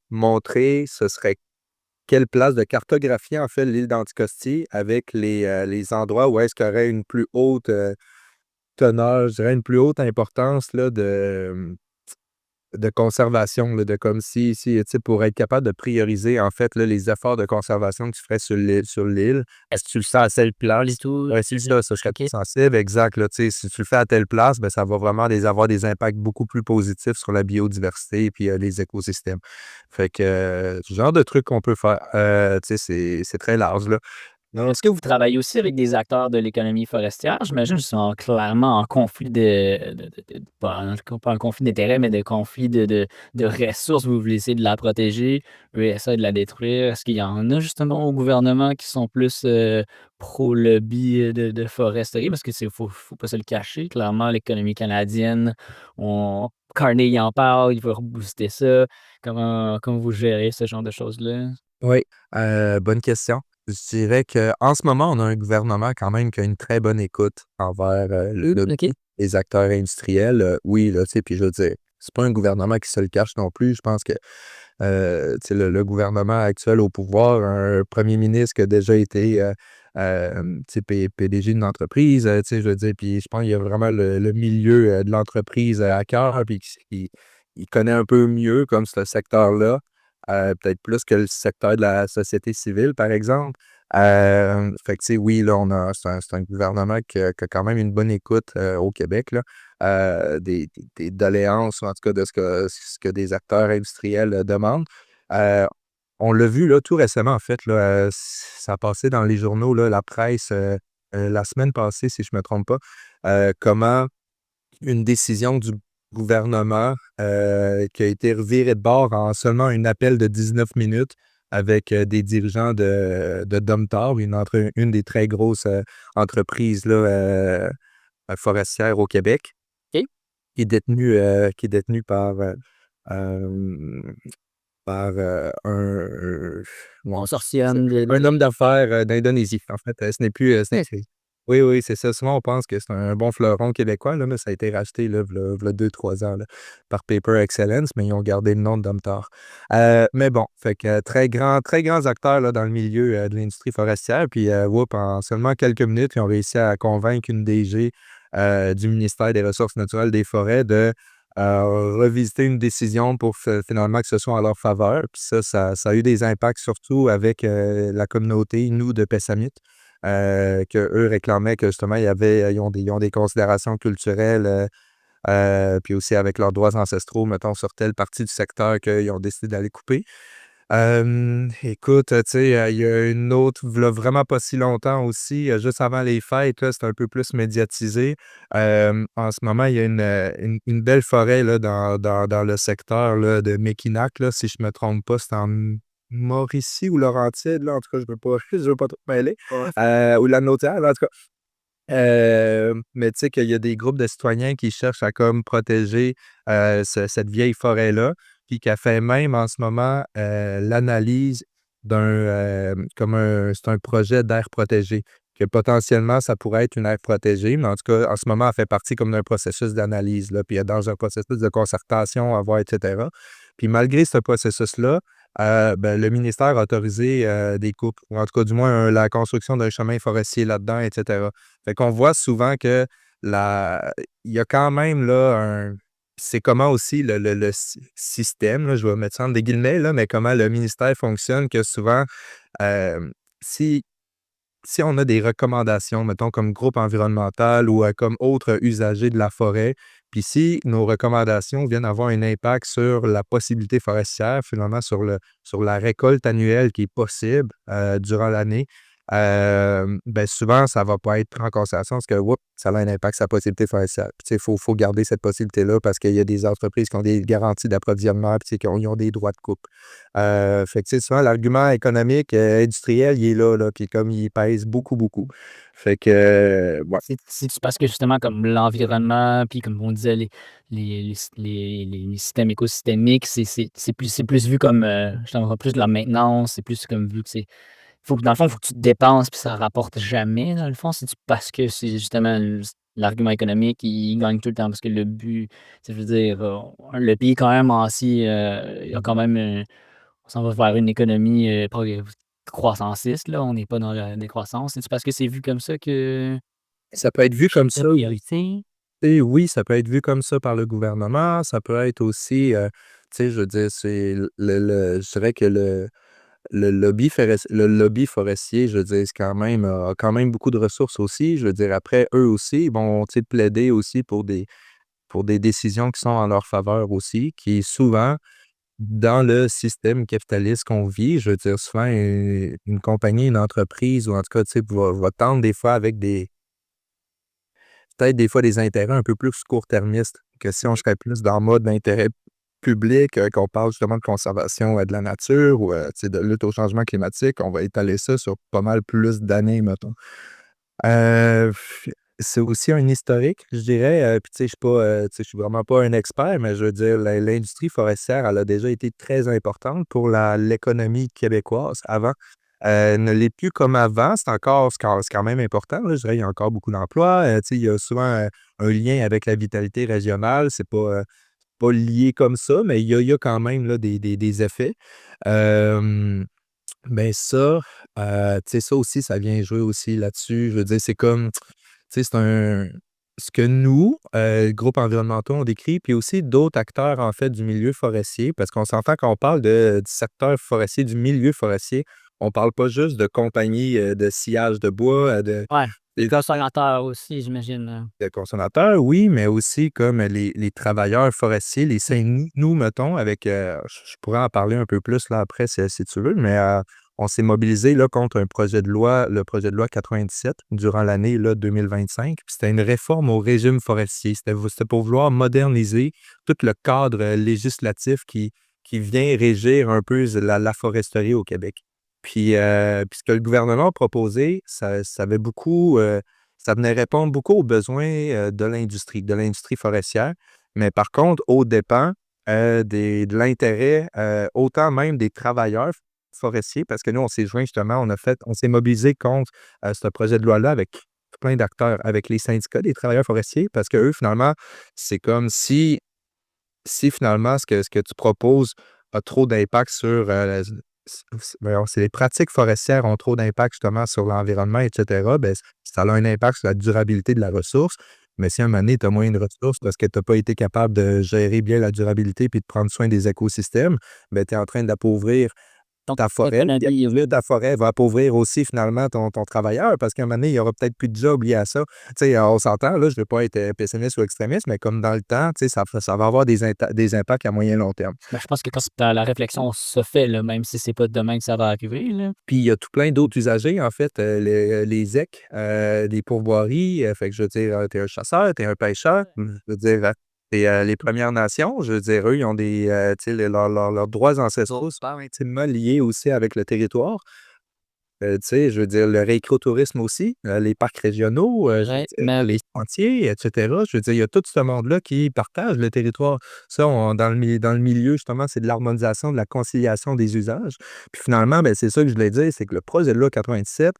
montrer ce serait quelle place de cartographier, en fait, l'île d'Anticosti avec les endroits où est-ce qu'il y aurait une plus haute, teneur, je dirais une plus haute importance là de conservation, là, de comme si, tu sais, pour être capable de prioriser, en fait, là, les efforts de conservation que tu ferais sur l'île. Est-ce que tu le sens à telle place et tout? Ouais, c'est ça, je serais OK. plus sensible, exact, là, tu sais, si tu le fais à telle place, ben, ça va vraiment avoir des impacts beaucoup plus positifs sur la biodiversité puis, les écosystèmes. Fait que, ce genre de truc qu'on peut faire, tu sais, c'est très large, là. Non. Est-ce que vous travaillez aussi avec des acteurs de l'économie forestière? J'imagine qu'ils sont clairement en conflit pas en conflit d'intérêts, mais de conflit de ressources. Vous voulez essayer de la protéger, eux essaient de la détruire. Est-ce qu'il y en a justement au gouvernement qui sont plus pro-lobby de foresterie? Parce que faut pas se le cacher. Clairement, l'économie canadienne, Carnegie en parle, il veut rebooster ça. Comment vous gérez ce genre de choses-là? Oui, bonne question. Je dirais qu'en ce moment, on a un gouvernement quand même qui a une très bonne écoute envers, OK. les acteurs industriels. Oui, là, tu sais, puis je veux dire, c'est pas un gouvernement qui se le cache non plus. Je pense que, tu sais, le gouvernement actuel au pouvoir, un premier ministre qui a déjà été, tu sais, PDG d'une entreprise, tu sais, je veux dire, puis je pense qu'il y a vraiment le milieu, de l'entreprise, à cœur, puis il connaît un peu mieux comme ce secteur-là. Peut-être plus que le secteur de la société civile, par exemple. Fait que, tu sais, oui, là, c'est un gouvernement qui a quand même une bonne écoute, au Québec, là, des doléances ou en tout cas de ce que des acteurs industriels, demandent. Heu, on l'a vu, là, tout récemment, en fait, là, ça a passé dans les journaux, là, la presse, la semaine passée, si je me trompe pas, comment une décision gouvernement qui a été reviré de bord en seulement un appel de 19 minutes avec des dirigeants de Domtar, une des très grosses entreprises là, forestières au Québec, OK. qui est détenue euh, par Consortium un homme d'affaires d'Indonésie. En fait, ce n'est plus. Oui, oui, c'est ça. Souvent, on pense que c'est un bon fleuron québécois, là, mais ça a été racheté là, v'là 2-3 ans là, par Paper Excellence, mais ils ont gardé le nom de Domtar. Mais bon, fait que très grands acteurs là, dans le milieu de l'industrie forestière. Puis, en seulement quelques minutes, ils ont réussi à convaincre une DG du ministère des Ressources naturelles des Forêts de revisiter une décision pour finalement que ce soit en leur faveur. Puis ça a eu des impacts surtout avec la communauté, nous, de Pessamit, qu'eux réclamaient que justement, ils ont des considérations culturelles, puis aussi avec leurs droits ancestraux, mettons, sur telle partie du secteur qu'ils ont décidé d'aller couper. Écoute, tu sais, il y a une autre, v'là vraiment pas si longtemps aussi, juste avant les fêtes, là, c'était un peu plus médiatisé. En ce moment, il y a une belle forêt là, dans le secteur là, de Mekinac, là, si je me trompe pas, c'est en Mauricie ou Laurentides, là, en tout cas, je veux pas trop me mêler. Ouais. Ou la Naudière, en tout cas. Mais tu sais qu'il y a des groupes de citoyens qui cherchent à comme protéger cette vieille forêt-là, puis qu'elle fait même en ce moment l'analyse c'est un projet d'aire protégée, que potentiellement ça pourrait être une aire protégée, mais en tout cas, en ce moment, elle fait partie comme d'un processus d'analyse, là, puis elle est dans un processus de concertation à voir, etc. Puis malgré ce processus-là, le ministère a autorisé des coupes, ou en tout cas, du moins, la construction d'un chemin forestier là-dedans, etc. Fait qu'on voit souvent que il y a quand même là c'est comment aussi le système, là, je vais mettre ça entre des guillemets, là, mais comment le ministère fonctionne, que souvent, euh, si, si on a des recommandations, mettons comme groupe environnemental ou comme autre usager de la forêt, puis si nos recommandations viennent avoir un impact sur la possibilité forestière, finalement sur la récolte annuelle qui est possible durant l'année, souvent, ça va pas être pris en considération parce que ça a un impact sur la possibilité forestière. Puis, faut garder cette possibilité-là parce qu'il y a des entreprises qui ont des garanties d'approvisionnement puis ils ont des droits de coupe. Fait que, souvent, l'argument économique, industriel, il est là, puis comme il pèse beaucoup, beaucoup. Fait que, ouais. C'est parce que justement, comme l'environnement, puis comme on disait, les systèmes écosystémiques, c'est plus vu comme justement plus de la maintenance, c'est plus comme vu que dans le fond, il faut que tu te dépenses puis ça rapporte jamais, dans le fond. C'est parce que c'est justement l'argument économique, il gagne tout le temps parce que le but, tu sais, je veux dire, le pays quand même il y a quand même, on s'en va vers une économie croissance là, on n'est pas dans la décroissance. C'est parce que c'est vu comme ça que Ça peut être vu comme la ça. priorité? Oui, ça peut être vu comme ça par le gouvernement. Ça peut être aussi, je veux dire, c'est je dirais que le lobby forestier, je veux dire, c'est a quand même beaucoup de ressources aussi. Je veux dire, après, eux aussi, ils vont, plaider aussi pour des décisions qui sont en leur faveur aussi, qui souvent, dans le système capitaliste qu'on vit, je veux dire, souvent, une compagnie, une entreprise, ou en tout cas, va tendre des fois avec peut-être des fois des intérêts un peu plus court-termistes que si on serait plus dans le mode d'intérêt public, qu'on parle justement de conservation de la nature ou de lutte au changement climatique, on va étaler ça sur pas mal plus d'années, mettons. F C'est aussi un historique, je dirais, puis tu sais, je suis pas, je suis vraiment pas un expert, mais je veux dire, l'industrie forestière, elle a déjà été très importante pour l'économie québécoise avant. Ne l'est plus comme avant, c'est quand même important, là, je dirais, il y a encore beaucoup d'emplois, tu sais, il y a souvent, un lien avec la vitalité régionale, c'est pas lié comme ça, mais il y a quand même là des effets. Hem ça, tu sais, ça aussi, ça vient jouer aussi là-dessus. Je veux dire, c'est comme, tu sais, c'est un ce que nous, groupes environnementaux, on décrit, puis aussi d'autres acteurs, en fait, du milieu forestier, parce qu'on s'entend quand on parle du secteur forestier, du milieu forestier, on parle pas juste de compagnies, de sciage de bois, Ouais, les des consommateurs aussi, j'imagine, de consommateurs, oui, mais aussi comme les travailleurs forestiers, nous, mettons, avec, je pourrais en parler un peu plus là après si tu veux, mais on s'est mobilisé là, contre un projet de loi, le projet de loi 97, durant l'année là, 2025. Puis c'était une réforme au régime forestier. C'était pour vouloir moderniser tout le cadre législatif qui vient régir un peu la foresterie au Québec. Puis ce que le gouvernement a proposé, ça avait beaucoup, ça venait répondre beaucoup aux besoins de l'industrie forestière, mais par contre, aux dépens de l'intérêt, autant même des travailleurs forestiers, parce que nous, on s'est joint justement, on s'est mobilisé contre ce projet de loi-là avec plein d'acteurs, avec les syndicats des travailleurs forestiers, parce que eux, finalement, c'est comme si finalement ce que tu proposes a trop d'impact sur voyons, si les pratiques forestières ont trop d'impact justement sur l'environnement, etc., ben, ça a un impact sur la durabilité de la ressource. Mais si à un moment donné, tu as moins de ressources parce que tu n'as pas été capable de gérer bien la durabilité puis de prendre soin des écosystèmes, ben, tu es en train d'appauvrir Donc, ta forêt. l'économie, Puis appauvrir ta forêt va appauvrir aussi finalement ton travailleur parce qu'à un moment donné, il n'y aura peut-être plus de job lié à ça. Tu sais, on s'entend, là, je ne veux pas être pessimiste ou extrémiste, mais comme dans le temps, tu sais, ça va avoir des impacts à moyen long terme. ben, je pense que quand la réflexion se fait, là, même si c'est pas demain que ça va arriver, là. Puis il y a tout plein d'autres usagers, en fait, les ZEC, les pourvoiries. Fait que je veux dire, tu es un chasseur, tu es un pêcheur. Je veux dire, et les Premières Nations, je veux dire, eux, ils ont tu sais, leurs droits ancestraux sont intimement liés aussi avec le territoire. Tu sais, je veux dire, le réécotourisme aussi, les parcs régionaux, je veux Ouais, dire, mais les sentiers, etc. Je veux dire, il y a tout ce monde-là qui partage le territoire. Ça, dans le milieu, justement, c'est de l'harmonisation, de la conciliation des usages. Puis finalement, ben, c'est ça que je voulais dire, c'est que le projet de loi 97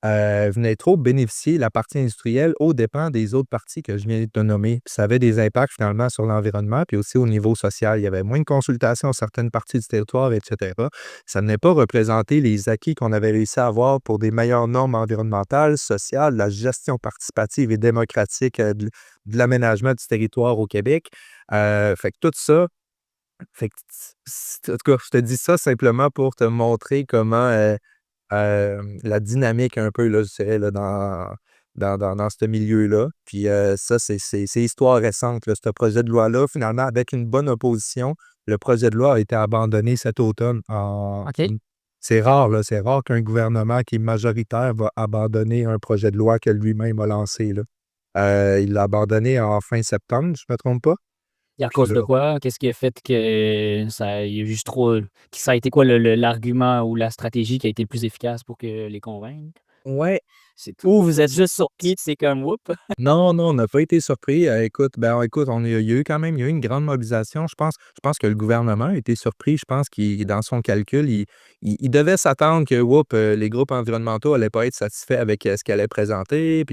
venait trop bénéficier la partie industrielle aux dépens des autres parties que je viens de te nommer. Puis ça avait des impacts finalement sur l'environnement, puis aussi au niveau social. Il y avait moins de consultations à certaines parties du territoire, etc. Ça ne venait pas représenter les acquis qu'on avait réussi à avoir pour des meilleures normes environnementales, sociales, la gestion participative et démocratique de l'aménagement du territoire au Québec. Fait que tout ça, fait que, en tout cas, je te dis ça simplement pour te montrer comment la dynamique un peu, là, je dirais, là, dans ce milieu-là. Puis ça, c'est histoire récente, là, ce projet de loi-là. Finalement, avec une bonne opposition, le projet de loi a été abandonné cet automne. OK. C'est rare, là, c'est rare qu'un gouvernement qui est majoritaire va abandonner un projet de loi que lui-même a lancé, là. Il l'a abandonné en fin septembre, je ne me trompe pas. Et à Puis cause de là, quoi? Qu'est-ce qui a fait que il y a juste trop. Ça a été quoi l'argument ou la stratégie qui a été le plus efficace pour que les convaincre? ouais. Ou vous êtes juste surpris, c'est comme whoop. Non, non, on n'a pas été surpris. Écoute, il y a eu quand même, il y a eu une grande mobilisation. Je pense que le gouvernement a été surpris. Je pense qu'il, dans son calcul, il devait s'attendre que, les groupes environnementaux n'allaient pas être satisfaits avec ce qu'elle allait présenter.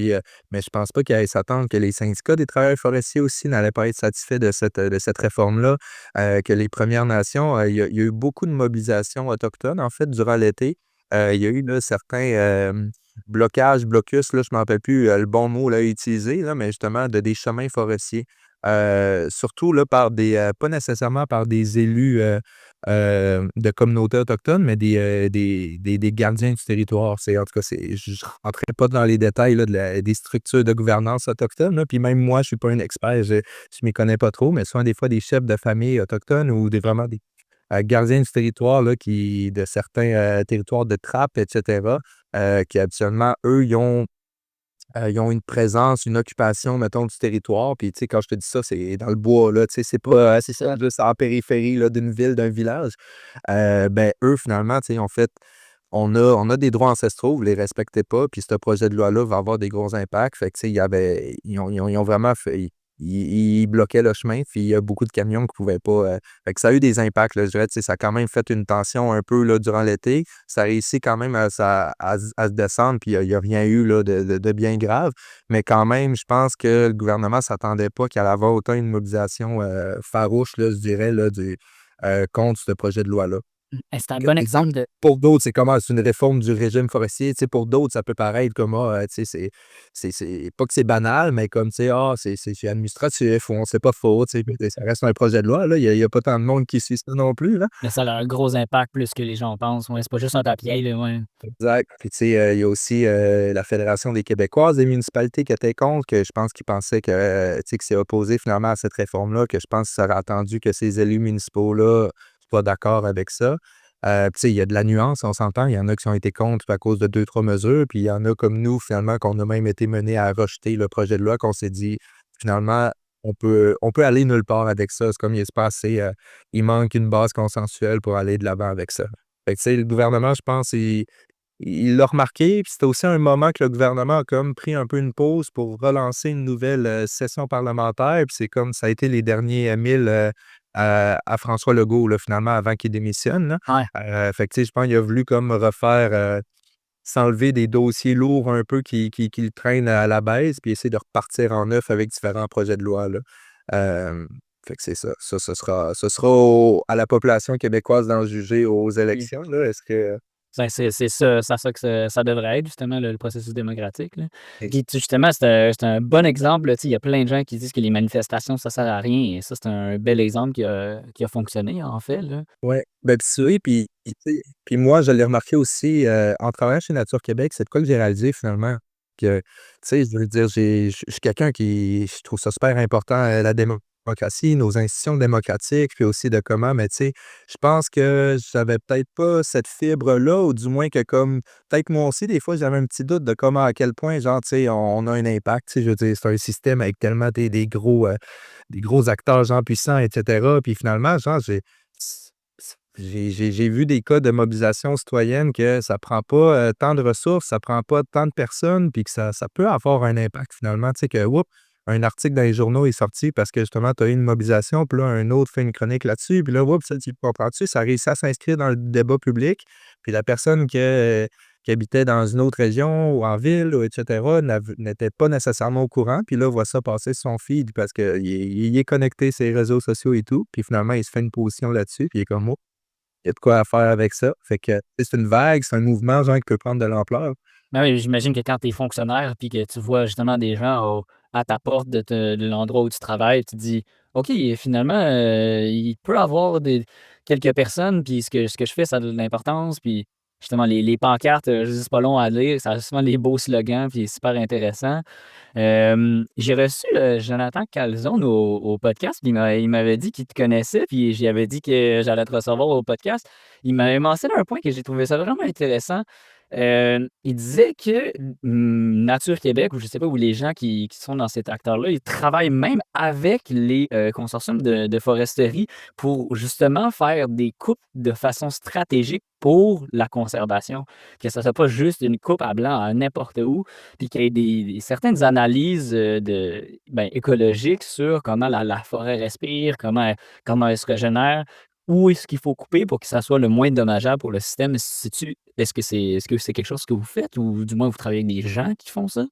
Mais je pense pas qu'il allait s'attendre que les syndicats des travailleurs forestiers aussi n'allaient pas être satisfaits de cette réforme-là. Que les Premières Nations, il y a eu beaucoup de mobilisation autochtone, en fait, durant l'été. Il y a eu là, certains blocus, là, je ne me rappelle plus le bon mot là, à utiliser, là, mais justement des chemins forestiers. Surtout là, pas nécessairement par des élus de communautés autochtones, mais des gardiens du territoire. En tout cas, je ne rentrerai pas dans les détails là, des structures de gouvernance autochtones. Là, puis même moi, je ne suis pas un expert, je ne m'y connais pas trop, mais souvent des fois des chefs de famille autochtones ou vraiment des gardiens du territoire là, de certains territoires de trappe, etc., qui habituellement, eux, ils ont une présence, une occupation, mettons, du territoire. Puis, tu sais, quand je te dis ça, c'est dans le bois, là, tu sais, c'est pas, c'est ça, juste en périphérie, là, d'une ville, d'un village. Ben, eux, finalement, tu sais, en fait, on a des droits ancestraux, vous les respectez pas, puis ce projet de loi-là va avoir des gros impacts. Fait que, tu sais, ils ont vraiment fait, ils bloquaient le chemin, puis il y a beaucoup de camions qui pouvaient pas. Fait que ça a eu des impacts, là, je dirais, tu sais, ça a quand même fait une tension un peu là, durant l'été. Ça a réussi quand même à se descendre, puis il n'y a rien eu là, de bien grave. Mais quand même, je pense que le gouvernement ne s'attendait pas qu'il allait avoir autant une mobilisation farouche, là, je dirais, là, contre ce projet de loi-là. C'est un bon exemple de. Pour d'autres, c'est une réforme du régime forestier. Tu sais, pour d'autres, ça peut paraître comme, tu sais, c'est pas que c'est banal, mais comme, tu sais, c'est administratif ou on sait pas trop, tu sais, mais ça reste un projet de loi, là. Il y a pas tant de monde qui suit ça non plus, là. Mais ça a un gros impact plus que les gens pensent. Ouais, c'est pas juste un papier, là, ouais. Exact. Puis, tu sais, il y a aussi la Fédération des Québécoises des municipalités qui était contre, que je pense qu'ils pensaient que, tu sais, que c'est opposé finalement à cette réforme-là, que je pense qu'ils auraient attendu que ces élus municipaux-là soient d'accord avec ça. Tu sais, il y a de la nuance, on s'entend. Il y en a qui ont été contre à cause de 2, 3 mesures, puis il y en a comme nous, finalement, qu'on a même été menés à rejeter le projet de loi, qu'on s'est dit, finalement, on peut aller nulle part avec ça. C'est comme il est passé, il manque une base consensuelle pour aller de l'avant avec ça. Fait que, tu sais, le gouvernement, je pense, il l'a remarqué, puis c'était aussi un moment que le gouvernement a comme pris un peu une pause pour relancer une nouvelle session parlementaire. Puis c'est comme ça a été les derniers 1000 à François Legault, là, finalement, avant qu'il démissionne. Là. Ouais. Fait que, tu sais, je pense qu'il a voulu comme refaire, s'enlever des dossiers lourds un peu qui le traînent à la baisse, puis essayer de repartir en neuf avec différents projets de loi. Là. Euh, Fait que c'est ça. Ça, ce sera à la population québécoise d'en juger aux élections. Là. Est-ce que. Ben, c'est ça que ça devrait être, justement, le processus démocratique. Là. Et- Puis, justement, c'est un bon exemple. Là, tu sais, il y a plein de gens qui disent que les manifestations, ça sert à rien. Et ça, c'est un bel exemple qui a fonctionné, en fait. Là. Ouais, ben, puis oui, puis tu sais, puis moi, je l'ai remarqué aussi en travaillant chez Nature Québec, c'est de quoi que j'ai réalisé finalement. Que, tu sais, je veux dire, je suis quelqu'un je trouve ça super important, la démocratie, nos institutions démocratiques, puis aussi de comment, mais tu sais, je pense que j'avais peut-être pas cette fibre-là, ou du moins que comme, peut-être moi aussi, des fois, j'avais un petit doute de comment, à quel point, genre, tu sais, on a un impact, tu sais, je veux dire, c'est un système avec tellement des gros acteurs, gens puissants, etc. Puis finalement, genre, j'ai vu des cas de mobilisation citoyenne que ça prend pas tant de ressources, ça prend pas tant de personnes, puis que ça peut avoir un impact finalement. Tu sais que, oups, un article dans les journaux est sorti parce que justement, tu as eu une mobilisation, puis là, un autre fait une chronique là-dessus, puis là, oups, ça, tu comprends-tu, ça réussit à s'inscrire dans le débat public, puis la personne qui habitait dans une autre région ou en ville, ou etc., n'était pas nécessairement au courant, puis là, voit ça passer sur son feed parce qu'il est connecté sur les réseaux sociaux et tout, puis finalement, il se fait une position là-dessus, puis il est comme, oh, il y a de quoi à faire avec ça. Fait que c'est une vague, c'est un mouvement, genre, qui peut prendre de l'ampleur. Ben oui, j'imagine que quand tu es fonctionnaire puis que tu vois justement des gens à ta porte de l'endroit où tu travailles, tu te dis OK, finalement, il peut y avoir quelques personnes, puis ce que je fais, ça a de l'importance. Puis justement, les pancartes, c'est pas long à lire, ça a souvent des beaux slogans, puis c'est super intéressant. J'ai reçu Jonathan Calzone au podcast, puis il m'avait dit qu'il te connaissait, puis j'y avais dit que j'allais te recevoir au podcast. Il m'avait mentionné un point que j'ai trouvé ça vraiment intéressant. Il disait que Nature Québec, ou je sais pas, où les gens qui sont dans cet acteur-là, ils travaillent même avec les consortiums de foresterie pour justement faire des coupes de façon stratégique pour la conservation. Que ça soit pas juste une coupe à blanc à n'importe où, puis qu'il y ait certaines analyses écologiques sur comment la forêt respire, comment elle se régénère, où est-ce qu'il faut couper pour que ça soit le moins dommageable pour le système. Est-ce que c'est quelque chose que vous faites, ou du moins vous travaillez avec des gens qui font ça?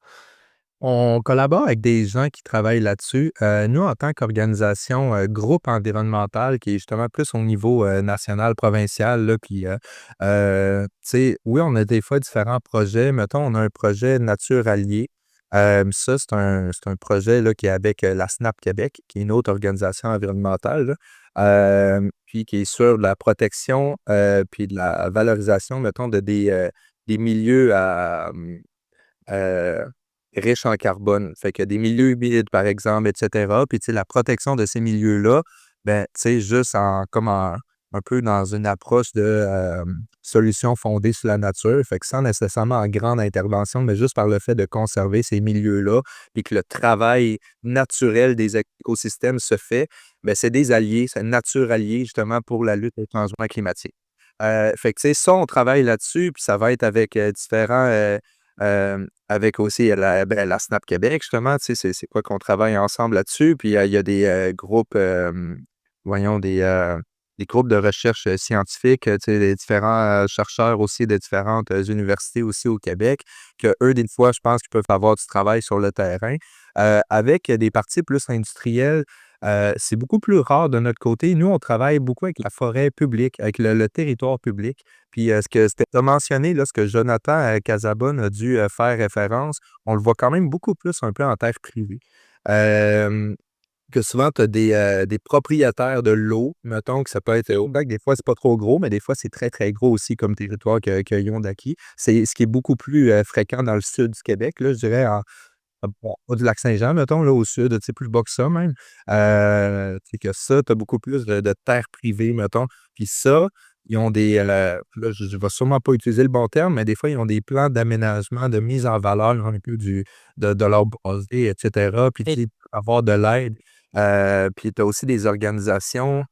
On collabore avec des gens qui travaillent là-dessus. Nous, en tant qu'organisation, groupe environnemental qui est justement plus au niveau national, provincial, là, puis, tu sais, oui, on a des fois différents projets. Mettons, on a un projet Nature Alliée. Ça, c'est un projet là, qui est avec la SNAP Québec, qui est une autre organisation environnementale, là, puis qui est sur la protection puis de la valorisation, mettons, des milieux euh, riches en carbone. Fait que des milieux humides, par exemple, etc. Puis, tu sais, la protection de ces milieux-là, ben, tu sais, juste un peu dans une approche de solution fondée sur la nature. Fait que sans nécessairement en grande intervention, mais juste par le fait de conserver ces milieux-là, puis que le travail naturel des écosystèmes se fait, ben, c'est des alliés, c'est une nature alliée, justement, pour la lutte contre le changement climatique. Fait que, tu sais, ça, on travaille là-dessus, puis ça va être avec différents avec aussi la SNAP Québec, justement, tu sais, c'est quoi qu'on travaille ensemble là-dessus. Puis il y a des groupes, voyons, des groupes de recherche scientifique, tu sais, des différents chercheurs aussi de différentes universités aussi au Québec, que eux, des fois, je pense qu'ils peuvent avoir du travail sur le terrain. Avec des parties plus industrielles, c'est beaucoup plus rare de notre côté. Nous, on travaille beaucoup avec la forêt publique, avec le territoire public. Puis ce que tu as mentionné, là, ce que Jonathan Casabonne a dû faire référence, on le voit quand même beaucoup plus un peu en terre privée. Que souvent, tu as des propriétaires de l'eau, mettons que ça peut être au bac, des fois, c'est pas trop gros, mais des fois, c'est très, très gros aussi comme territoire qu'ils ont d'acquis. C'est ce qui est beaucoup plus fréquent dans le sud du Québec, là, je dirais, bon, du Lac-Saint-Jean, mettons, là, au sud, tu sais, plus bas que ça même. Tu sais que ça, tu as beaucoup plus de terres privées, mettons. Puis ça, ils ont des, là, je vais sûrement pas utiliser le bon terme, mais des fois, ils ont des plans d'aménagement, de mise en valeur un peu de leur boisé, et cetera. Puis, tu Et sais, avoir de l'aide. Puis, tu as aussi des organisations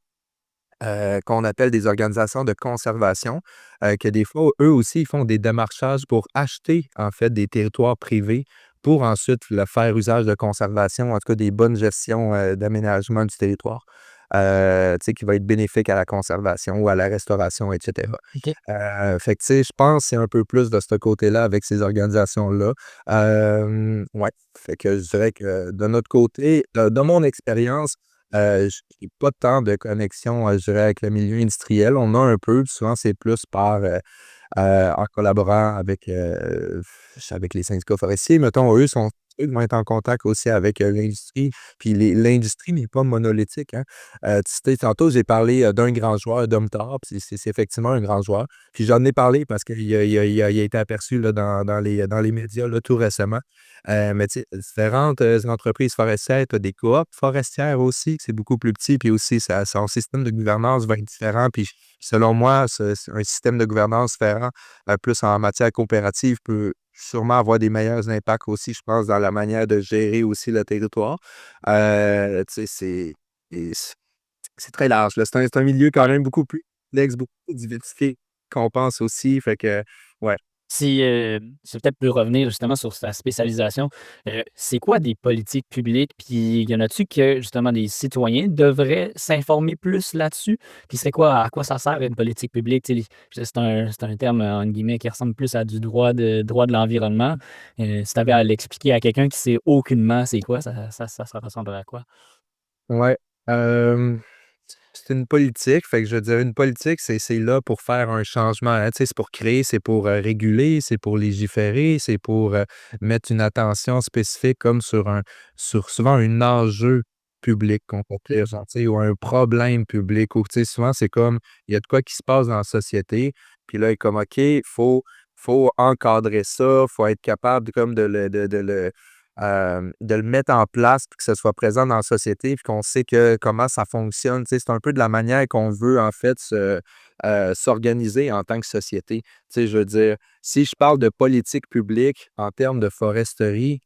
qu'on appelle des organisations de conservation, que des fois, eux aussi, ils font des démarchages pour acheter, en fait, des territoires privés pour ensuite le faire usage de conservation, en tout cas des bonnes gestions d'aménagement du territoire, tu sais, qui va être bénéfique à la conservation ou à la restauration, et cetera. OK. Fait que, tu sais, je pense que c'est un peu plus de ce côté-là avec ces organisations-là. Ouais, fait que je dirais que de notre côté, de mon expérience, j'ai pas tant de connexion, je dirais, avec le milieu industriel. On a un peu, puis souvent c'est plus par, en collaborant avec les syndicats forestiers. Mettons, eux vont être en contact aussi avec, l'industrie. Puis l'industrie n'est pas monolithique, hein. Tu sais, tantôt, j'ai parlé, d'un grand joueur, Domtar, puis c'est effectivement un grand joueur. Puis j'en ai parlé parce qu'il a été aperçu là, dans les médias là, tout récemment. Mais tu sais, différentes, entreprises forestières, tu as des coops forestières aussi, que c'est beaucoup plus petit, puis aussi son système de gouvernance va être différent. Puis selon moi, un système de gouvernance différent, plus en matière coopérative, peut sûrement avoir des meilleurs impacts aussi, je pense, dans la manière de gérer aussi le territoire. Tu sais, et c'est très large, là. C'est un milieu quand même beaucoup plus complexe, beaucoup plus diversifié qu'on pense aussi. Fait que, ouais. Si peut-être peut revenir justement sur sa spécialisation, c'est quoi des politiques publiques? Puis y en a-tu que justement des citoyens devraient s'informer plus là-dessus? Puis c'est quoi, à quoi ça sert une politique publique? Tu sais, c'est un terme, entre guillemets, qui ressemble plus à du droit de l'environnement. Si tu avais à l'expliquer à quelqu'un qui sait aucunement c'est quoi, ça ressemblerait à quoi? Ouais. C'est une politique, fait que je veux dire, une politique, c'est là pour faire un changement, hein, tu sais, c'est pour créer, c'est pour, réguler, c'est pour légiférer, c'est pour, mettre une attention spécifique comme sur souvent un enjeu public qu'on peut dire, genre, tu sais, ou un problème public ou tu sais, souvent, c'est comme, il y a de quoi qui se passe dans la société, puis là, il est comme: «OK, faut encadrer ça, faut être capable comme de le mettre en place puis que ce soit présent dans la société puis qu'on sait comment ça fonctionne. Tu sais, c'est un peu de la manière qu'on veut, en fait, s'organiser en tant que société. Tu sais, je veux dire, si je parle de politique publique en termes de foresterie,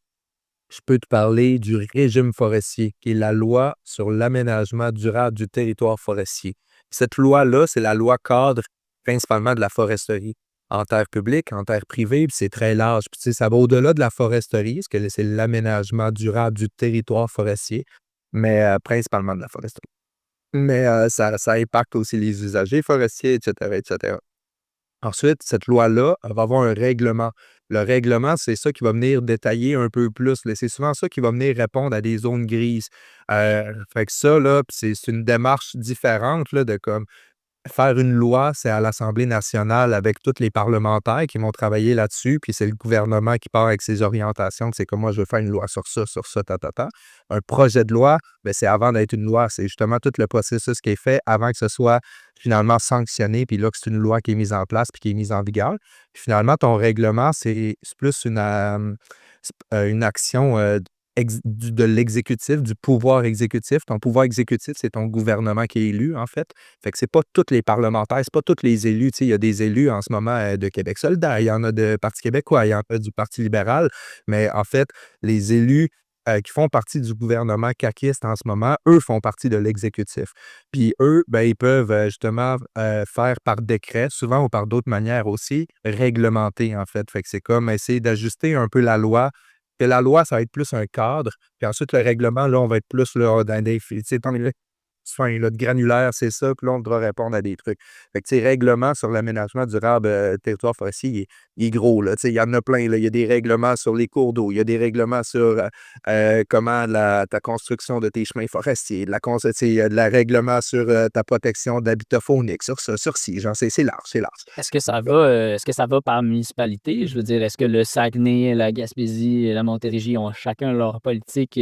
je peux te parler du régime forestier, qui est la loi sur l'aménagement durable du territoire forestier. Cette loi-là, c'est la loi cadre principalement de la foresterie en terre publique, en terre privée, puis c'est très large. Puis, tu sais, ça va au-delà de la foresterie, parce que c'est l'aménagement durable du territoire forestier, mais principalement de la foresterie. Mais ça impacte aussi les usagers forestiers, etc., etc. Ensuite, cette loi-là, elle va avoir un règlement. Le règlement, c'est ça qui va venir détailler un peu plus, là. C'est souvent ça qui va venir répondre à des zones grises. Fait que ça, là, c'est une démarche différente là, de comme faire une loi, c'est à l'Assemblée nationale avec tous les parlementaires qui vont travailler là-dessus, puis c'est le gouvernement qui part avec ses orientations. C'est comme moi, je veux faire une loi sur ça, ta, ta, ta. Un projet de loi, ben, c'est avant d'être une loi. C'est justement tout le processus qui est fait avant que ce soit finalement sanctionné, puis là, que c'est une loi qui est mise en place, puis qui est mise en vigueur. Puis finalement, ton règlement, c'est plus une action de l'exécutif, du pouvoir exécutif. Ton pouvoir exécutif, c'est ton gouvernement qui est élu, en fait. Fait que c'est pas tous les parlementaires, c'est pas tous les élus. Tu sais, il y a des élus en ce moment de Québec solidaire, il y en a de Parti québécois, il y en a du Parti libéral, mais en fait, les élus qui font partie du gouvernement caquiste en ce moment, eux font partie de l'exécutif. Puis eux, ben, ils peuvent justement faire par décret, souvent ou par d'autres manières aussi, réglementer, en fait. Fait que c'est comme essayer d'ajuster un peu la loi que la loi, ça va être plus un cadre, puis ensuite le règlement, là, on va être plus là, dans des tu sais, fin, là, de granulaire, c'est ça, puis là, on devra répondre à des trucs. Fait que, tu sais, règlement sur l'aménagement durable, territoire forestier, il est gros, là, tu sais, il y en a plein, là. Il y a des règlements sur les cours d'eau, il y a des règlements sur comment ta construction de tes chemins forestiers, tu sais, il y a de la règlement sur ta protection d'habitat faunique, sur ça, sur ci, genre, c'est large, c'est large. Est-ce que ça va par municipalité? Je veux dire, est-ce que le Saguenay, la Gaspésie et la Montérégie ont chacun leur politique,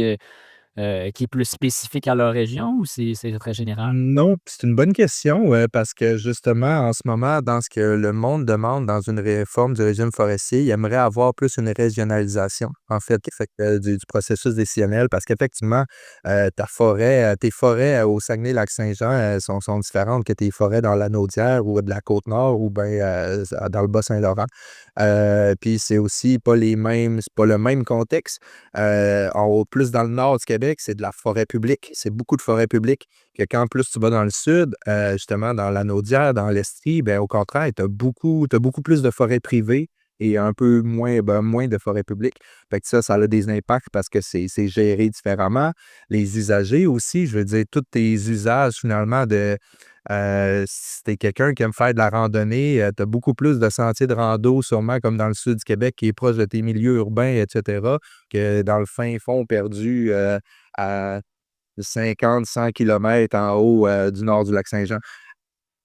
qui est plus spécifique à leur région ou c'est très général? Non, c'est une bonne question, parce que justement, en ce moment, dans ce que le monde demande dans une réforme du régime forestier, il aimerait avoir plus une régionalisation, en fait que du processus décisionnel parce qu'effectivement, tes forêts au Saguenay-Lac-Saint-Jean, sont différentes que tes forêts dans la Naudière ou de la Côte-Nord ou bien, dans le Bas-Saint-Laurent. Puis c'est aussi pas les mêmes c'est pas le même contexte. Plus dans le nord du Québec, c'est de la forêt publique. C'est beaucoup de forêt publique que quand plus tu vas dans le sud, justement dans la Naudière, dans l'Estrie, ben, au contraire, t'as beaucoup plus de forêts privées et un peu moins de forêts publiques. Fait que ça a des impacts parce que c'est géré différemment. Les usagers aussi, je veux dire, tous tes usages finalement si t'es quelqu'un qui aime faire de la randonnée, tu beaucoup plus de sentiers de rando, sûrement comme dans le sud du Québec, qui est proche de tes milieux urbains, et cetera, que dans le fin fond perdu, à 50-100 kilomètres en haut, du nord du lac Saint-Jean.